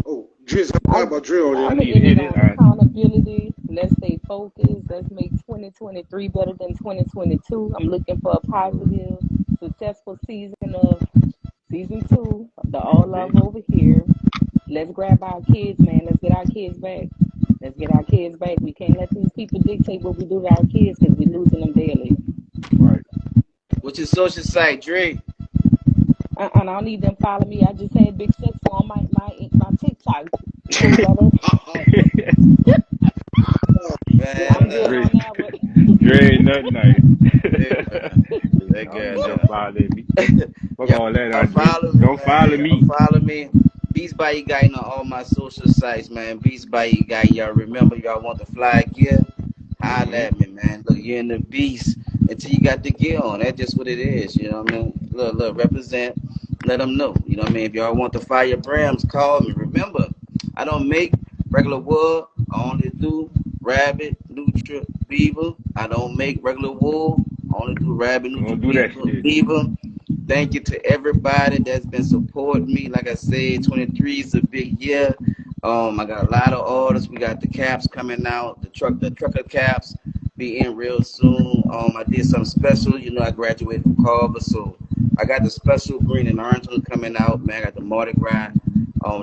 Oh, Driz, I I, forgot about Drill I there. I'm gonna need to end hear it this. on accountability. Let's stay focused. Let's make 2023 better than 2022. I'm looking for a positive, successful season of season 2 of the All Love Indeed. Over Here. Let's grab our kids, man. Let's get our kids back. Let's get our kids back. We can't let these people dictate what we do to our kids because we're losing them daily. Right. What's your social site, Dre? And I don't need them follow me. I just had Big Sexy on my TikTok. So brother, Man, I'm good Dre, on that one. Dre ain't nothing nice. hey, man. That Y'all guy need to down. follow me. Fuck all that, Y'all Andre. follow me, Don't follow man. Y'all me. follow me. Beats by you guy on all my social sites, man. Beats by you guy. Y'all remember y'all want the fly gear? Holla Mm-hmm. at me, man. Look, you're in the beast until you got the gear on. That's just what it is. You know what I mean? Look, represent. Let them know. You know what I mean? If y'all want the fire brands, call me. Remember, I don't make regular wool. I only do rabbit, nutria, beaver. I don't make regular wool. I only do rabbit, nutria, Don't do that shit. beaver. Thank you to everybody that's been supporting me. Like I said, 23 is a big year. I got a lot of orders. We got the caps coming out. The trucker caps be in real soon. I did something special. You know, I graduated from Carver, so I got the special green and orange one coming out. Man, I got the Mardi Gras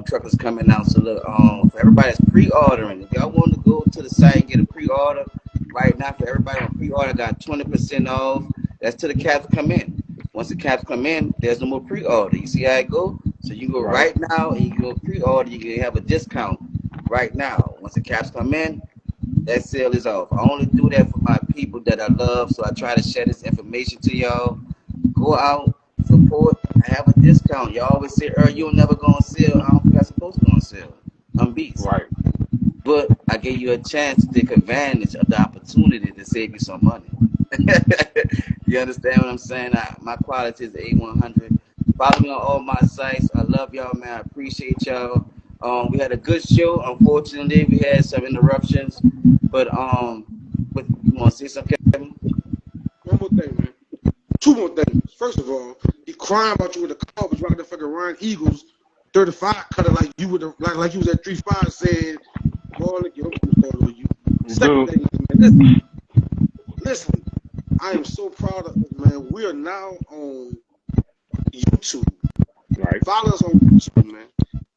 truckers coming out. So look, for everybody that's pre-ordering, if y'all want to go to the site and get a pre-order right now, for everybody on pre-order, got 20% off. That's till the caps come in. Once the caps come in, there's no more pre-order. You see how it go? So you go Right. right now and you can go pre-order. You can have a discount right now. Once the caps come in, that sale is off. I only do that for my people that I love. So I try to share this information to y'all. Go out, support, and have a discount. Y'all always say, you'll never go on sale. I don't think I'm supposed to go on sale. I'm Beast. Right. But I gave you a chance to take advantage of the opportunity to save you some money. You understand what I'm saying? My quality is A100. Follow me on all my sites. I love y'all, man. I appreciate y'all. We had a good show. Unfortunately, we had some interruptions. But you want to say something, Kevin? One more thing, man. Two more things. First of all, he crying about you with the car, but you out there fucking Ryan Eagles 35 cutter like you with the, like you was at 3-5 saying, boy, look, I'm gonna start with you. Second Do. thing is, man, listen, I am so proud of us, man. We are now on YouTube. Right. Follow us on YouTube, man.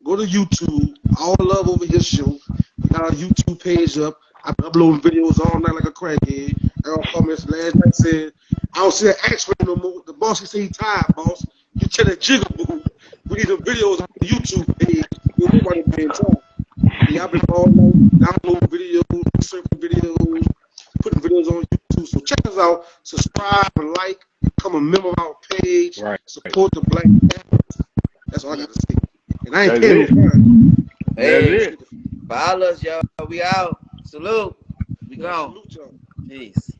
Go to YouTube. All love over his show. We got our YouTube page up. I've been uploading videos all night like a crackhead. Earl comments last night said, I don't see an X-ray no more. The boss, he say he tired, boss. You tell that jigaboo. We need the videos on the YouTube page. We don't nobody paying time. Yeah, I've been all night downloading videos, researching videos, putting videos on YouTube. So check us out. Subscribe and like. Become a member of our page. Right. Support the Black Panthers. That's all I got to say. And I ain't That's paying no it. fine. That's Hey, it. follow us, y'all. We out. Salute. We Yeah, gone. salute y'all. Peace.